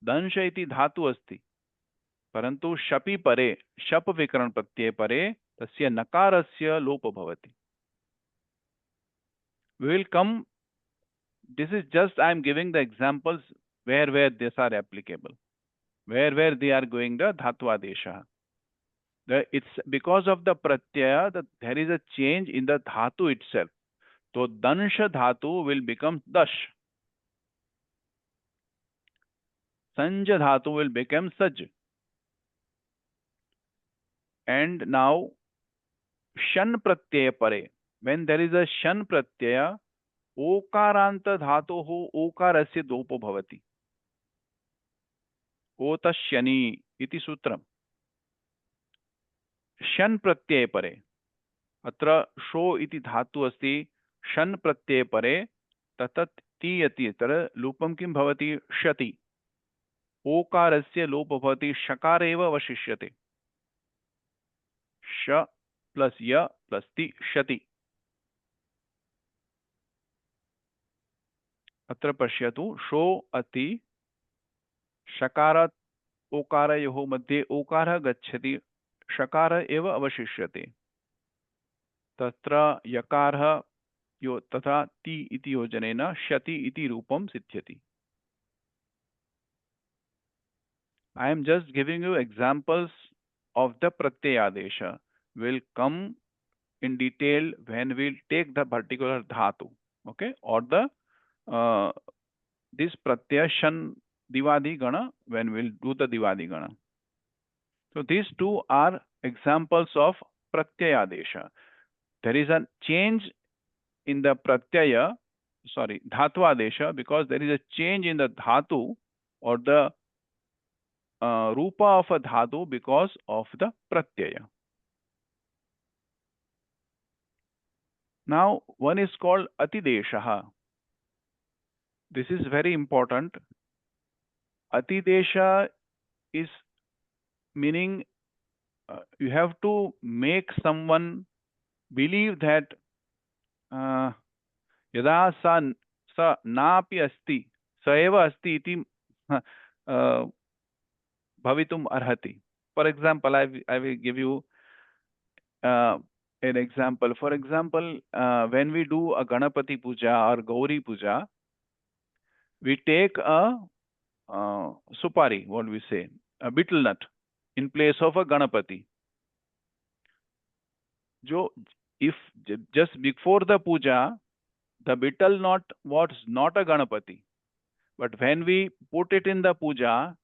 दंश इति धातु अस्ति, परन्तु शपि परे, शप विकरण प्रत्यये परे तस्य नकारस्य लोप भवति। We will come, this is just I am giving the examples where these are applicable, where they are going the dhatva desha. It's because of the pratyaya that there is a change in the dhatu itself. So dansha dhatu will become dash. Sanja dhatu will become saj. And now shan pratyaya pare. When there is a shan pratyaya, okaranta dhatoh okarasya dopo bhavati. ओतश्यनि इति सूत्रम्. शन प्रत्यये परे अत्र show इति धातु अस्ति. शन प्रत्यये परे ततत् तीयति तत्र लूपं किं भवति? शति. ओकारस्य लोपो भवति, शकार एव अवशिष्यते. श प्लस य प्लस ति शति. अत्र पश्यतु, शो अति शकारात् ओकारयोः मध्ये ओकारः गच्छति, शकार एव अवशिष्यते. तत्र यकारः यो तथा ति इति योजनेन शति इति रूपं सिद्ध्यति. I am just giving you examples of the pratyayadesha. Will come in detail when we take the particular dhatu, okay, or the this pratyaya shan divadi gana when we'll do the divadi gana. So these two are examples of pratyayadesha. There is a change in the pratyaya, sorry, dhatuvadesha, because there is a change in the dhatu or the rupa of a dhatu because of the pratyaya. Now one is called atidesha. This is very important. Atidesha is meaning you have to make someone believe that yada sa napi asti sa eva asti iti bhavitum arhati. For example, I will give you an example. For example, when we do a Ganapati puja or Gauri puja, we take a supari, what we say, a betel nut in place of a Ganapati. If just before the puja, the betel nut was not a Ganapati, but when we put it in the puja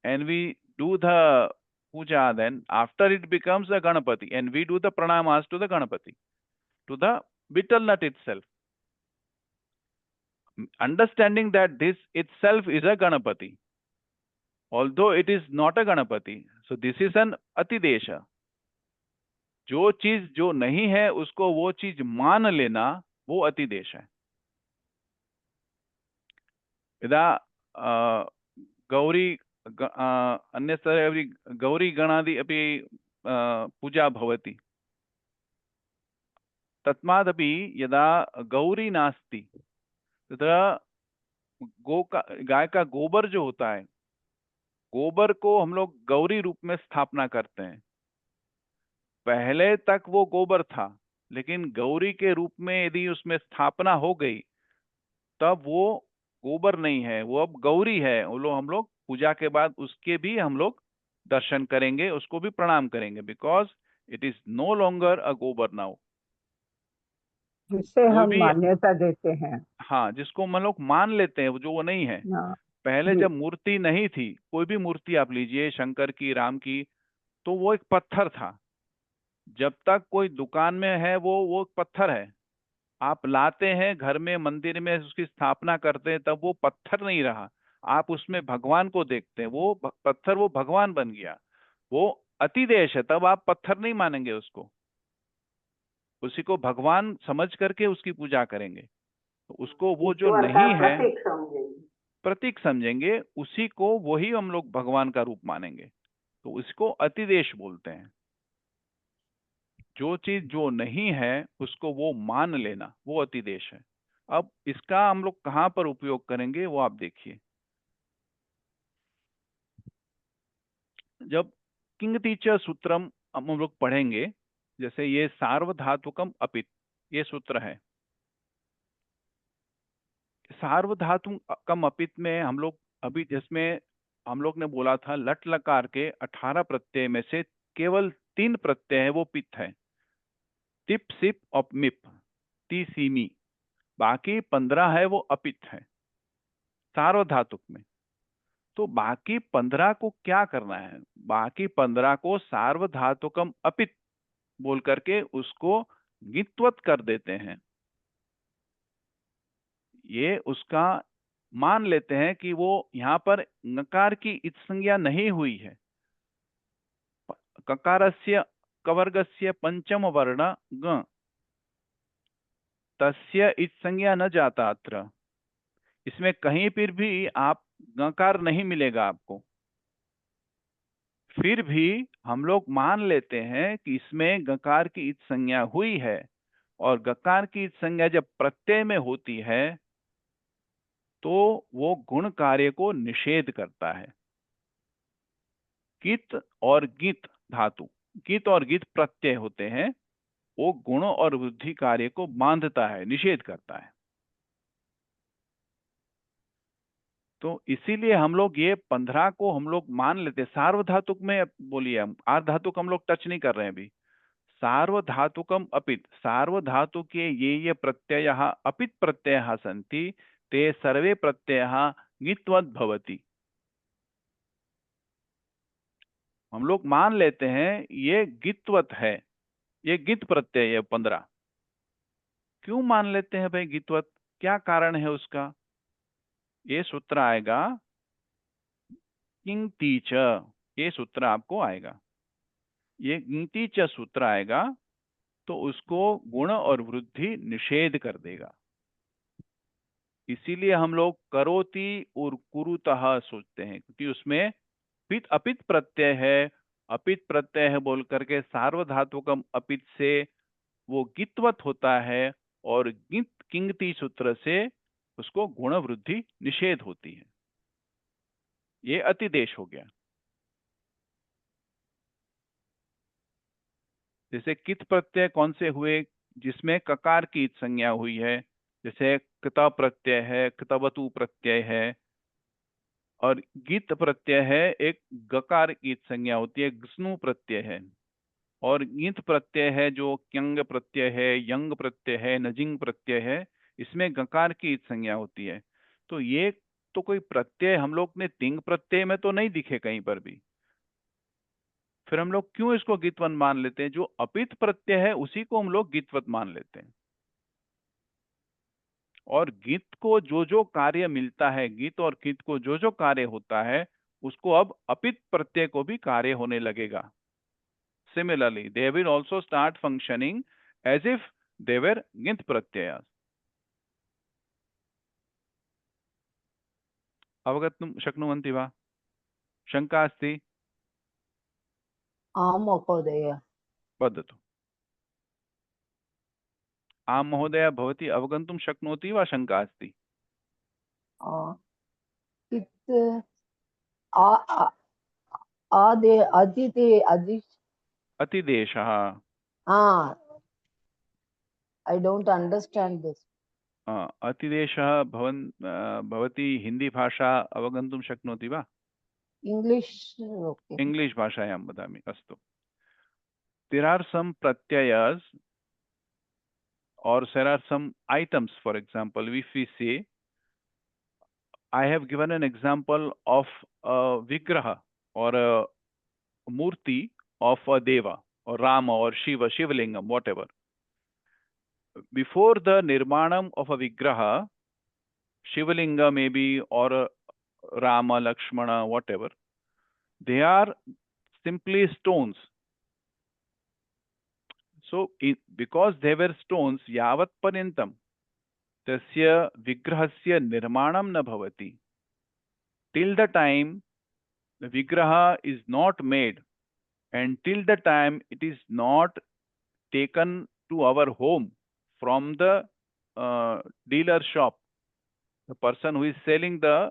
and we do the puja, then after it becomes a Ganapati and we do the pranamas to the Ganapati, to the betel nut itself. Understanding that this itself is a Ganapati, although it is not a Ganapati. So this is an atidesha. जो चीज जो नहीं है उसको वो चीज मान लेना, वो अतिदेश है. यदा गौरी अन्यत्र गौरी गणादि अपि पूजा भवति, तस्मादपि यदा गौरी नास्ति तथा गाय का गोबर जो होता है, गोबर को हम लोग गौरी रूप में स्थापना करते हैं. पहले तक वो गोबर था, लेकिन गौरी के रूप में यदि उसमें स्थापना हो गई तब वो गोबर नहीं है, वो अब गौरी है. वो लोग हम लोग पूजा के बाद उसके भी हम लोग दर्शन करेंगे, उसको भी प्रणाम करेंगे, because it is no longer a गोबर नाउ. जिससे हम मान्यता देते हैं. हाँ, जिसको हम लोग मान लेते हैं, जो वो नहीं है. पहले जब मूर्ति नहीं थी, कोई भी मूर्ति आप लीजिए, शंकर की, राम की, तो वो एक पत्थर था. जब तक कोई दुकान में है वो पत्थर है. आप लाते हैं घर में, मंदिर में उसकी स्थापना करते हैं, तब वो पत्थर नहीं रहा. आप उसमें भगवान को देखते हैं, वो पत्थर वो भगवान बन गया. वो अतिदेश है, तब आप पत्थर नहीं मानेंगे उसको, उसी को भगवान समझ करके उसकी पूजा करेंगे. तो उसको वो जो नहीं है प्रतीक समझेंगे, उसी को वही हम लोग भगवान का रूप मानेंगे. तो इसको अतिदेश बोलते हैं. जो चीज जो नहीं है उसको वो मान लेना, वो अतिदेश है. अब इसका हम लोग कहाँ पर उपयोग करेंगे वो आप देखिए. जब किंगतीच सूत्रम हम लोग पढ़ेंगे, जैसे ये सार्वधातुकम अपित, ये सूत्र है. सार्वधातुकम अपित में हम लोग अभी, जिसमें हम लोग ने बोला था लट लकार के 18 प्रत्यय में से केवल 3 प्रत्यय है वो पित्त है, तिप सिप और मिप, ती सीमी। बाकी 15 है वो अपित्त है सार्वधातुक में। तो बाकी 15 को क्या करना है, बाकी 15 को सार्वधातुकम अपित्त बोल करके उसको ङित्वत कर देते हैं। ये उसका मान लेते हैं कि वो यहाँ पर ङकार की इच संज्ञा नहीं हुई है। ककारस्य कवर्गस्य पंचम वर्ण ग, तस्य इच संज्ञा न जाता अत्र। इसमें कहीं पर भी आप ङकार नहीं मिलेगा आपको। फिर भी हम लोग मान लेते हैं कि इसमें गकार की इच संज्ञा हुई है, और गकार की इच संज्ञा जब प्रत्यय में होती है तो वो गुण कार्य को निषेध करता है। कित और गित धातु, कित और गित प्रत्यय होते हैं, वो गुण और वृद्धि कार्य को बांधता है, निषेध करता है। तो इसीलिए हम लोग ये 15 को हम लोग मान लेते हैं। सार्वधातुक में बोलिए, हम आर्धातुक हम लोग टच नहीं कर रहे हैं अभी। सार्वधातुकम अपित, सार्वधातुके ये प्रत्ययः अपित प्रत्ययः सन्ति ते सर्वे प्रत्ययः ङित्वत् भवति। हम लोग मान लेते हैं ये गित्वत है, ये गित प्रत्यय है 15। क्यों मान लेते हैं भाई गित्वत, क्या कारण है उसका? ये सूत्र आएगा किंगति च, ये सूत्र आपको आएगा, ये किंगति च सूत्र आएगा तो उसको गुण और वृद्धि निषेध कर देगा। इसीलिए हम लोग करोति और कुरुतः सोचते हैं, क्योंकि उसमें पित अपित प्रत्यय है, अपित प्रत्यय है बोल करके सार्वधातुकम अपित से वो गित्वत होता है, और गित किंगति सूत्र से उसको गुण वृद्धि निषेध होती है। ये अतिदेश हो गया। जैसे कित प्रत्यय कौन से हुए, जिसमें ककार की इच संज्ञा हुई है, जैसे कृत प्रत्यय है, कृतवतु प्रत्यय है, और गीत प्रत्यय है एक गकार की इच संज्ञा होती है, ग्स्नु प्रत्यय है। और गीत प्रत्यय है जो क्यंग प्रत्यय है, यंग प्रत्यय है, नजिंग प्रत्यय है, इसमें गकार की इच संज्ञा होती है। तो ये तो कोई प्रत्यय हम लोग ने तिंग प्रत्यय में तो नहीं दिखे कहीं पर भी। फिर हम लोग क्यों इसको गीतवत मान लेते हैं? जो अपित प्रत्यय है उसी को हम लोग गीतवत मान लेते हैं। और गीत को जो जो कार्य मिलता है, गीत और गीत को जो जो कार्य होता है, उसको अब अपित प्रत्यय को भी कार्य होने लगेगा। Similarly they will also start functioning as if they were गिंत प्रत्यय। अवगतुं शक्नुवन्ति वा? शंका अस्ति? आम् महोदय। वदतु। आं महोदय, भवती अवगन्तुं शक्नोति वा शंका अस्ति? अतिदेशः। I don't understand this. अतिदेशः भवती हिंदी भाषा अवगन्तुं शक्नोति वा? English, okay. इंग्लिश भाषायां वदामि, अस्तु। There are some pratyayas or there are some items. For example, if we say, I have given an example of a vigraha or a murti of a deva or Rama or Shiva, Shivalingam, whatever. Before the nirmanam of a vigraha, Shivalinga maybe, or Rama, Lakshmana, whatever, they are simply stones. So, because they were stones, yavat paryantam tasya vigrahasya nirmanam na bhavati. Till the time the vigraha is not made, and till the time it is not taken to our home from the dealer shop, the person who is selling the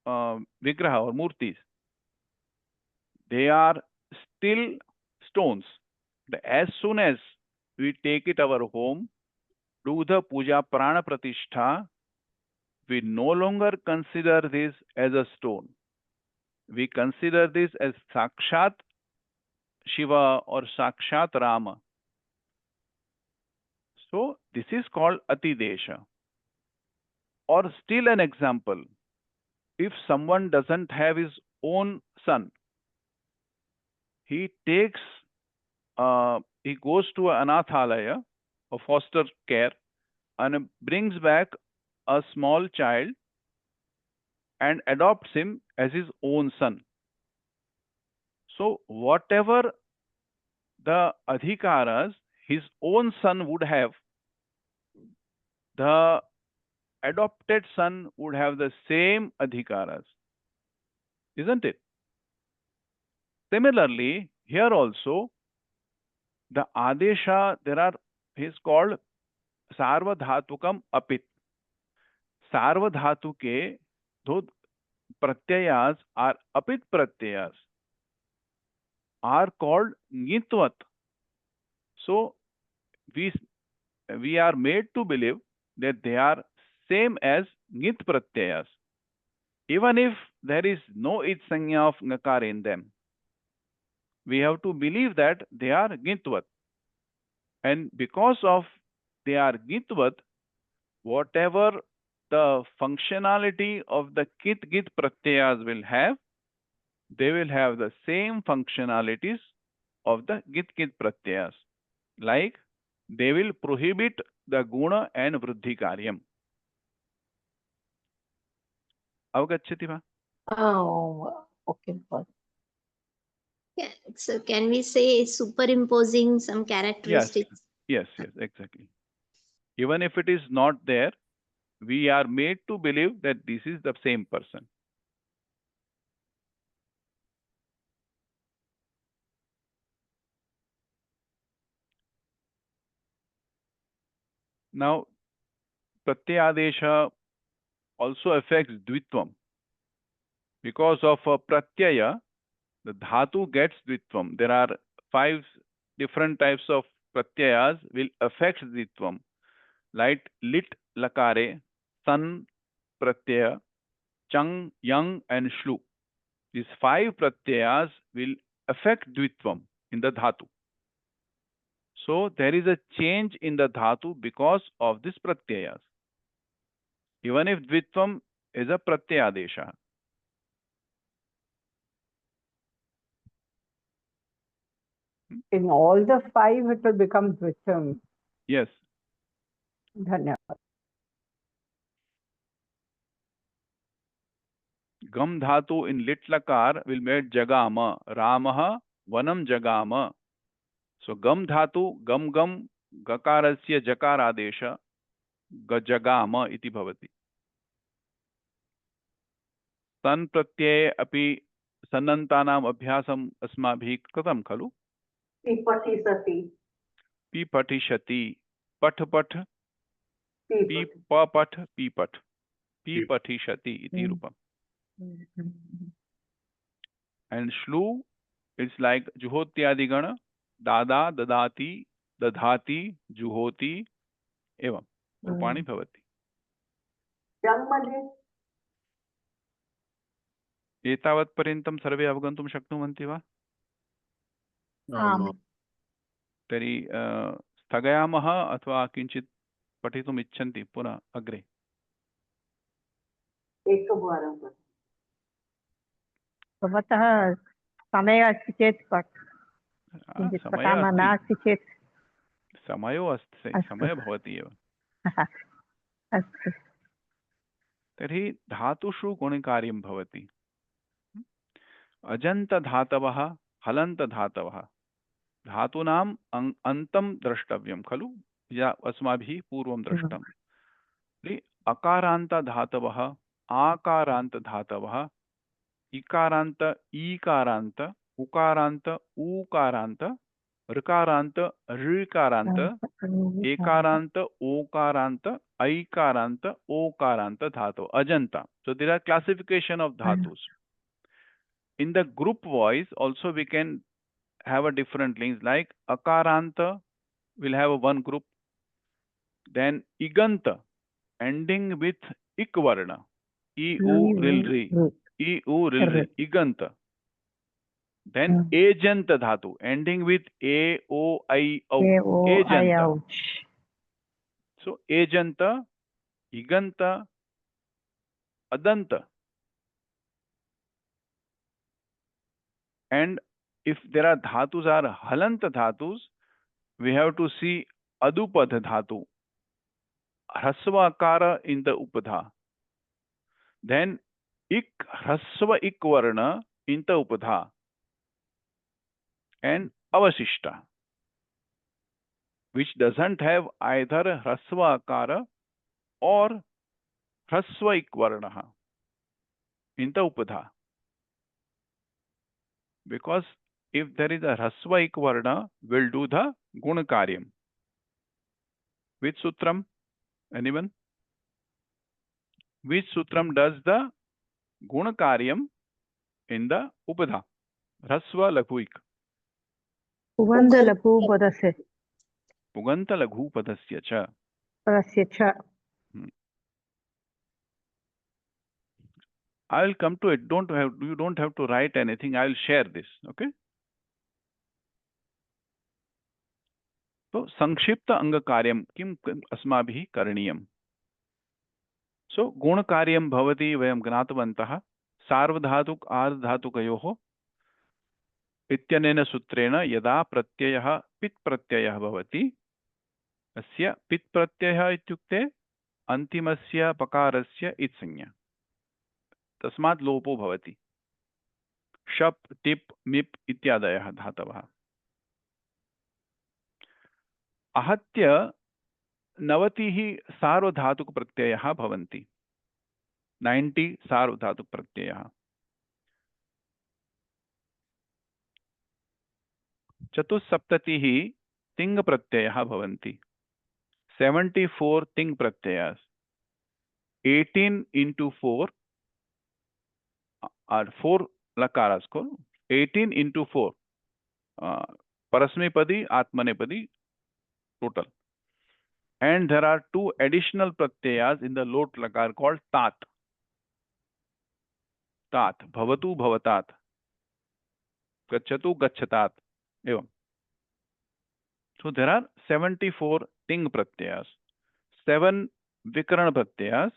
vigraha or murtis, they are still stones. As soon as we take it our home, do the puja prana pratishtha, we no longer consider this as a stone. We consider this as sakshat Shiva or Sakshat Rama. So this is called Atidesha. Or still an example, if someone doesn't have his own son, he takes, he goes to an anathalaya, a foster care, and brings back a small child and adopts him as his own son. So whatever the adhikaras his own son would have, the adopted son would have the same adhikaras, isn't it? Similarly, here also, the adesha, there are, is called sarvadhatukam apit. Sarvadhatuke, though pratyayas are apit pratyayas, are called ngitvat. So we are made to believe that they are same as ngit pratyayas, even if there is no it sanya of ngakar in them. We have to believe that they are ngitvat, and because of they are ngitvat, whatever the functionality of the kit git pratyayas will have, they will have the same functionalities of the git git pratyayas. Like they will prohibit the guna and vruddhi karyam. Avagachyati va? Oh, okay. Yeah, so can we say superimposing some characteristics? Yes, exactly. Even if it is not there, we are made to believe that this is the same person. Now, pratyadesha also affects dvitvam. Because of a pratyaya, the dhatu gets dvitvam. There are 5 different types of pratyayas will affect dvitvam. Like lit lakare, san pratyaya, chang, yang, and shlu. These 5 pratyayas will affect dvitvam in the dhatu. So there is a change in the dhatu because of this pratyayas. Even if dvitvam is a pratyadesha. In all the 5, it will become dvitam. Yes. Dhanyavad. Gam dhatu in lit lakar will make jagama. Ramaha vanam jagama. So gam dhatu gam gam gakarasya jakaradesha gajagama iti bhavati. San pratyay api sanantanam abhyasam asmabhi kritam khalu. Pipatisati. Pipatishati. Pat pat. Pipapat pipat. Pipatishati iti rupam. And shlu, it's like juhotyadi gana, dada, dadati, dadhati, juhoti, evam. Rupani bhavati. एतावत् पर्यन्तं सर्वे अवगन्तुं शक्नुवन्ति वा? तर्हि स्थगयामः अथवा किञ्चित् पठितुम् इच्छन्ति पुनः अग्रे? एकवारं भवतः समयः अस्ति चेत् किञ्चित् पठामः, नास्ति चेत् समयो अस्ति, समयः भवति एव। अस्तु। तर्हि धातुषु गुणकार्यं भवति। अजन्त धातवः, हलन्त धातवः, धातूनाम् अन्तं द्रष्टव्यं खलु, या अस्माभिः पूर्वं दृष्टम्। अकारान्त धातवः, आकारान्त धातवः, इकारान्त ईकारान्त, उकारान्त ऊकारान्त, ऋकारान्त ऋकारान्त, एकारान्त ओकारान्त, ऐकारान्त ओकारान्त धातु, Ajanta. So there are classification of dhatus. In the group wise also we can have a different links, like akaranta will have a one group, then iganta ending with ik varna, i u ril ri, i u ril ri, iganta. Then agent dhatu ending with a, o, I, o. A-O-I, Agent. ouch. So aganta, iganta, adanta. And if there are dhatus are halanta dhatus, we have to see adupad dhatu, hrasva akara in the upadha. Then ik hrasva ik varna in the upadha. And avashishta, which doesn't have either hrasva akara or hrasva ik varna in the upadha. Because if there is a hrasva ik varna, we'll do the guna karyam. Which sutram? Anyone? Which sutram does the guna karyam in the upadha? Hrasva laghuik. Puganda lagu padasya. Puganta laghu padasya cha. Padasya cha. I will come to it. You don't have to write anything. I will share this. Okay. So संक्षिप्त अंग कार्यम किम अस्माभिः करणीयम. So गुण कार्यम भवति वयं ज्ञातवन्तः. सार्वधातुक आर्धधातुकयोः इत्यनेन सूत्रेण यदा प्रत्ययः पित् प्रत्ययः भवति, अस्य पित् प्रत्ययः इत्युक्ते अन्तिमस्य पकारस्य इत् संज्ञा. तस्मात् लोपो भवति. शप्, टिप्, मिप् इत्यादयः धातवः. आहत्य 90 सार्वधातुक प्रत्ययः भवन्ति. 90 सार्वधातुक प्रत्ययः. 74 तिङ् प्रत्ययः भवन्ति. 74 तिङ् प्रत्ययः. 18 into 4 are 4 lakaras ko. 18 into 4 parasmipadi, atmanepadi total. And there are 2 additional pratyayas in the lot lakar called tat. Tat, bhavatu bhavatat, gacchatu gacchatat. Evam. So there are 74 ting pratyayas, 7 vikarana pratyayas,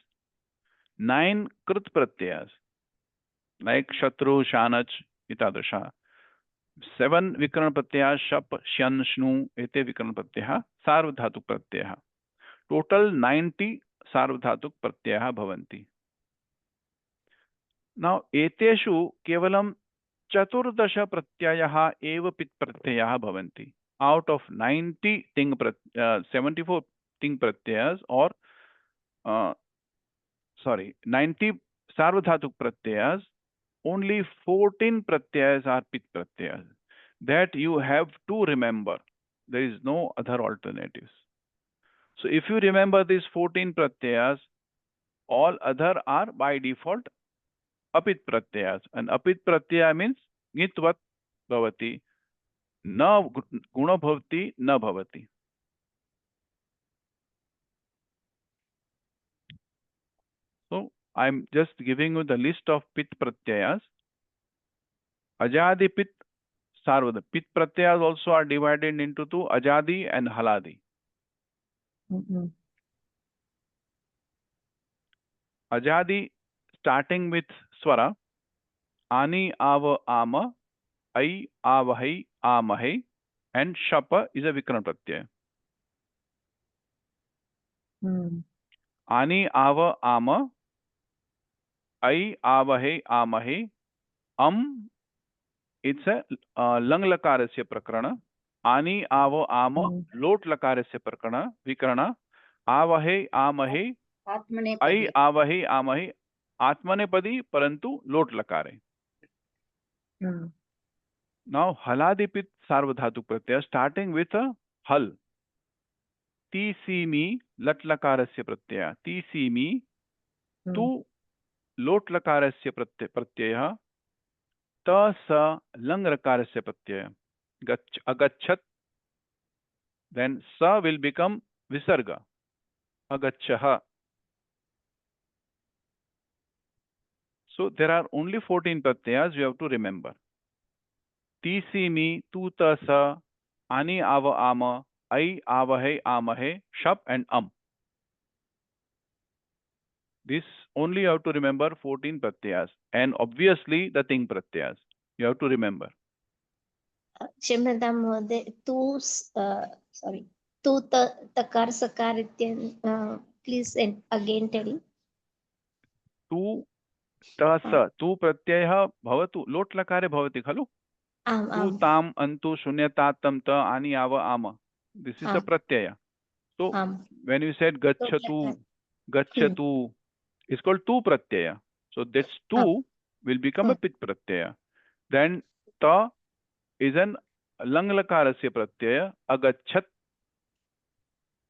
9 krit pratyayas like shatru, shanach, itadasha. 7 vikarana pratyayas, shap, shan, shnu, ete vikarana pratyayah, sarvadhatuk pratyayah. Total 90 sarvadhatuk pratyayah bhavanti. Now eteshu kevalam chaturdasha pratyayah eva pit pratyayah bhavanti. Out of 90 ting 74 ting pratyayas or 90 sarvadhatuk pratyayas, only 14 pratyayas are pit pratyayas. That you have to remember. There is no other alternatives. So if you remember these 14 pratyayas, all other are by default apit pratyayas. And apit pratyaya means nitvat bhavati, na guna bhavati, na bhavati. So I'm just giving you the list of pit pratyayas. Ajadi pit, sarvada. Pit pratyayas also are divided into 2, ajadi and haladi. Ajadi starting with swara, ani, ava, ama, ai, avahai, amahe, and shapa is a vikarana pratyaya. Ani, ava, ama, ai, avahe, amahe, it's a lang lakarasya prakarana. Ani, ava, ama, lot lakarasya prakarana, vikarana. Avahe, amahe, ai, avahe, amahe, atmanepadi, parantu lot lakare. Now haladipit sarvadhatuk pratyaya starting with a hal. Tisimi lat lakarasya pratyaya. Tisimi tu lot lakarasya pratyaya. Ta sa lang lakarasya pratyaya. Agachat. Then sa will become visarga. Agacchaha. So there are only 14 pratyayas you have to remember. तीसीमी, तू त स, ani ava ama, I avahe amahe, shap and This only you have to remember 14 pratyas and obviously the ting pratyas. You have to remember. क्षम्यतां महोदय, तू sorry, तू तकार सकार इत्यन् please again tell. तू तस, तू प्रत्ययः भवतु लोट् लकारे भवति खलु. तू ताम अंतु शून्यतात्तम त ani ava ama. This is a pratyaya. So when you said gacchatu, gacchatu, it's called tu pratyaya. So that's tu will become a pit pratyaya. Then ta is an lang lakarasya pratyaya, agachat.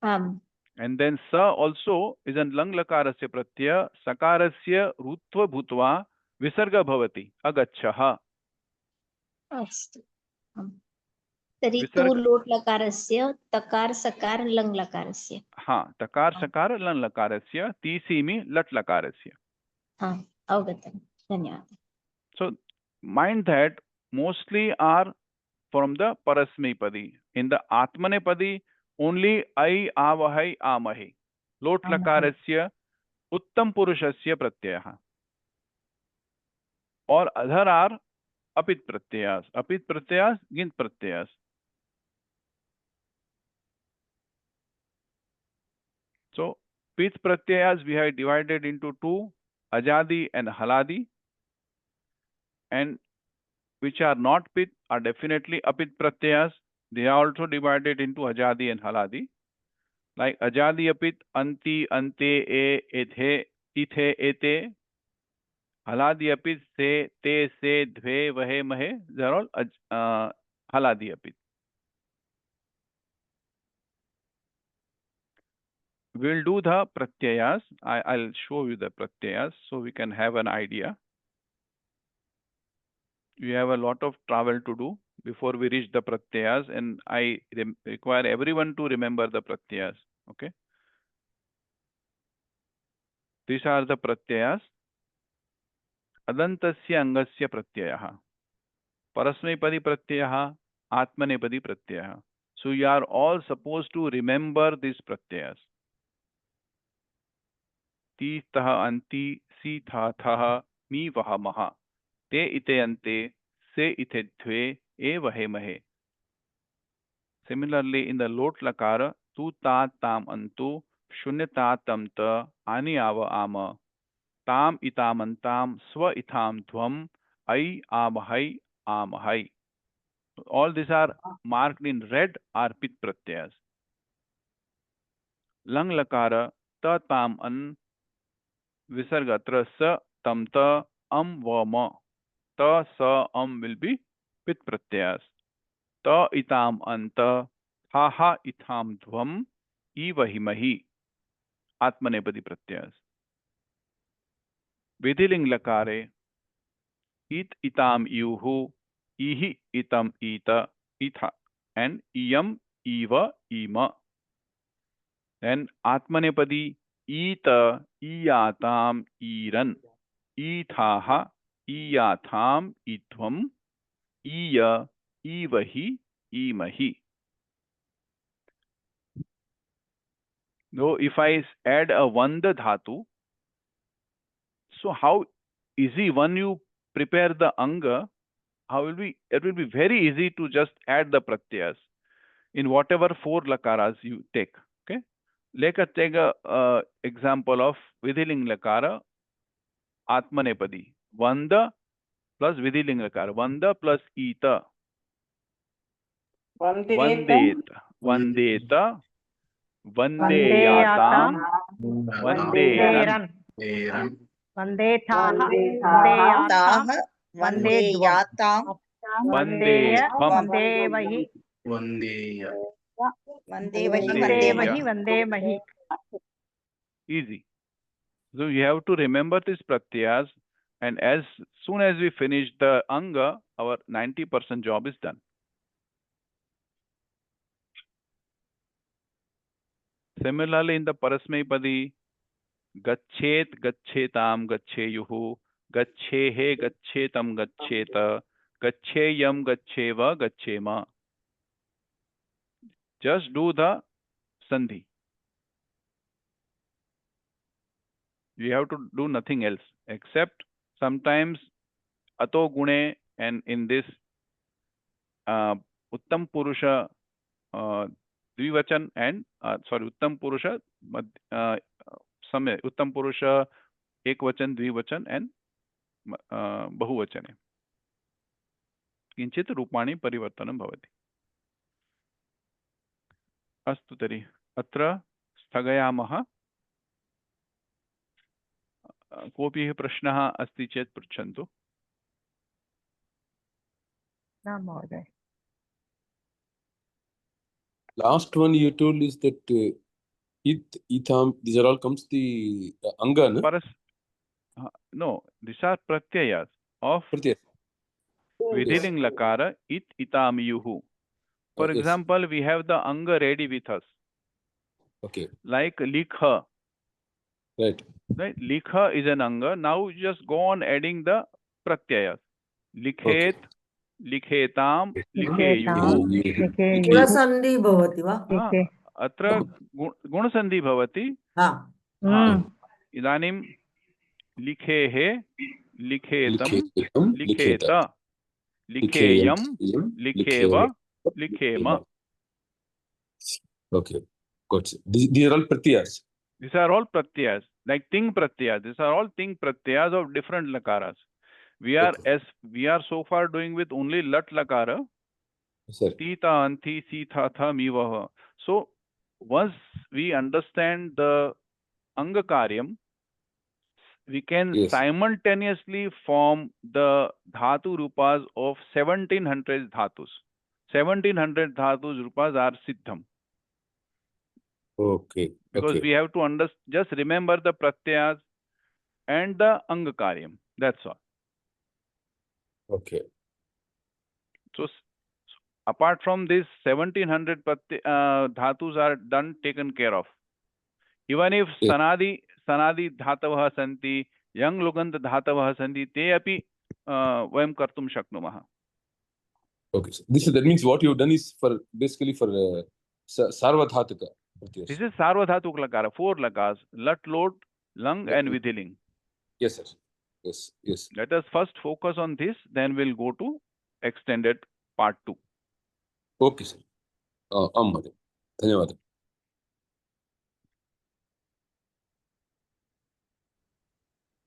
And then sa also is an lang lakarasya pratyaya, sakarasya rutva bhutva visarga bhavati, agacchaha. अस्तु. तर्हि तु लोट् लकारस्य तकार सकार लङ् लकारस्य. हाँ, तकार सकार लङ् लकारस्य, तीसीमि लट् लकारस्य. हाँ, अवगतं. धन्यवादः. So mind that mostly are from the parasmepadi. In the atmanepadi only I avahai amahe. Lot lakarasya uttam purushasya pratyayah. Or other are apit pratyayas. Apit pratyayas, gint pratyayas. So pit pratyayas we have divided into two, ajadi and haladi. And which are not pit are definitely apit pratyayas. They are also divided into ajadi and haladi. Like ajadi apit, anti, ante, e, ethe, ithe, ete. Haladi apit, se, te, se, dve, vahe, mahe. They are all haladi apit. We'll do the pratyayas. I'll show you the pratyayas so we can have an idea. We have a lot of travel to do before we reach the pratyayas, and I require everyone to remember the pratyayas. Okay. These are the pratyayas. Adantasya angasya pratyayah. Parasmepadi pratyayah. Atmanepadi pratyayah. So you are all supposed to remember these pratyayas. Ti taha anti, si tha thaha, mi vaha maha. Te ite ante, se ite dve, e vahe mahe. Similarly, in the lot lakara, tu ta tam antu, shunya ta tam ta, ani ava ama, tam itam antam, swa itam dhvam, I amahai amahai. All these are marked in red are pit pratyayas. Lang lakara, ta tam an, visarga tra sa tam ta, va ma. Ta sa will be pit pratyayas. Ta itam anta, ha ha itam dhvam, I vahimahi. Atmanepadi pratyayas. Vidhiling lakare, it itam yuhu, ihi itam ita, itha, and iyam, iva, ima. Then Atmanepadi, ita, iyatam, iran, ithaha, iyatham, idhvam, iya, ivahi, imahi. Now, if I add a vanda dhatu, so how easy when you prepare the anga, it will be very easy to just add the pratyayas in whatever four lakaras you take. Okay. Take a example of vidhiling lakara, atmanepadi. Vanda plus vidhiling lakara. Vanda plus ita. Vandeta. Vandeta. Vandeyatam. Vanderan. Vandeethaah, vandeyatam, vandevahi, vandemahi. Easy. So you have to remember these pratyayas, and as soon as we finish the anga, our 90% job is done. Similarly, in the Parasmepadi, gachet, gachetam, gacheyuhu, gachehe, gachetam, gacheta, gacheyam, gacheva, gachema. Just do the sandhi. You have to do nothing else except sometimes ato gune, and in this uttam purusha dvivachan and uttam purusha samay uttam purusha ekvachan, dvivachan and बहुवचने किंचित रूपाणि परिवर्तनं भवति. अस्तु तर्हि अत्र स्थगयामः. कोऽपि प्रश्नः अस्ति चेत् पृच्छन्तु. न महोदय. Last one you told is that it, itham, these are all comes the anga, no? No, these are pratyayas of Pratyaya. Vidhiling lakara, it, itam, yuhu. For example, we have the anga ready with us. Okay. Like likha. Right. Right. Likha is an anga. Now you just go on adding the pratyayas. Likhet, likhetam, likheyu. गुणसन्धि भवति वा? अत्र गुणसन्धि भवति. इदानीं लिखेः, लिखेतं, लिखेत, लिखेयं, लिखेव, लिखेम. Okay, good. These are all pratyayas. These are all pratyayas, like ting pratyayas. These are all ting pratyayas of different lakaras. We are so far doing with only lat lakara. Tita, anti, sitha, tha, mivaha. So once we understand the anga karyam, we can simultaneously form the dhatu rupas of 1700 dhatus. 1700 dhatus rupas are siddham. Okay. Because we have to just remember the pratyayas and the anga karyam. That's all. Okay. So apart from this, 1700 dhatus are taken care of. Even if sanadi dhatavah santi, yang lugant dhatavah santi, te api vayam kartum shaknumah. Okay. That means what you've done is basically for sarvadhatuka. This is sarvadhatuk lakara, 4 lakas: lat, lot, lang and vidhiling. Yes, sir. Yes. Let us first focus on this, then we'll go to extended part 2. Okay, sir. Dhanyawad.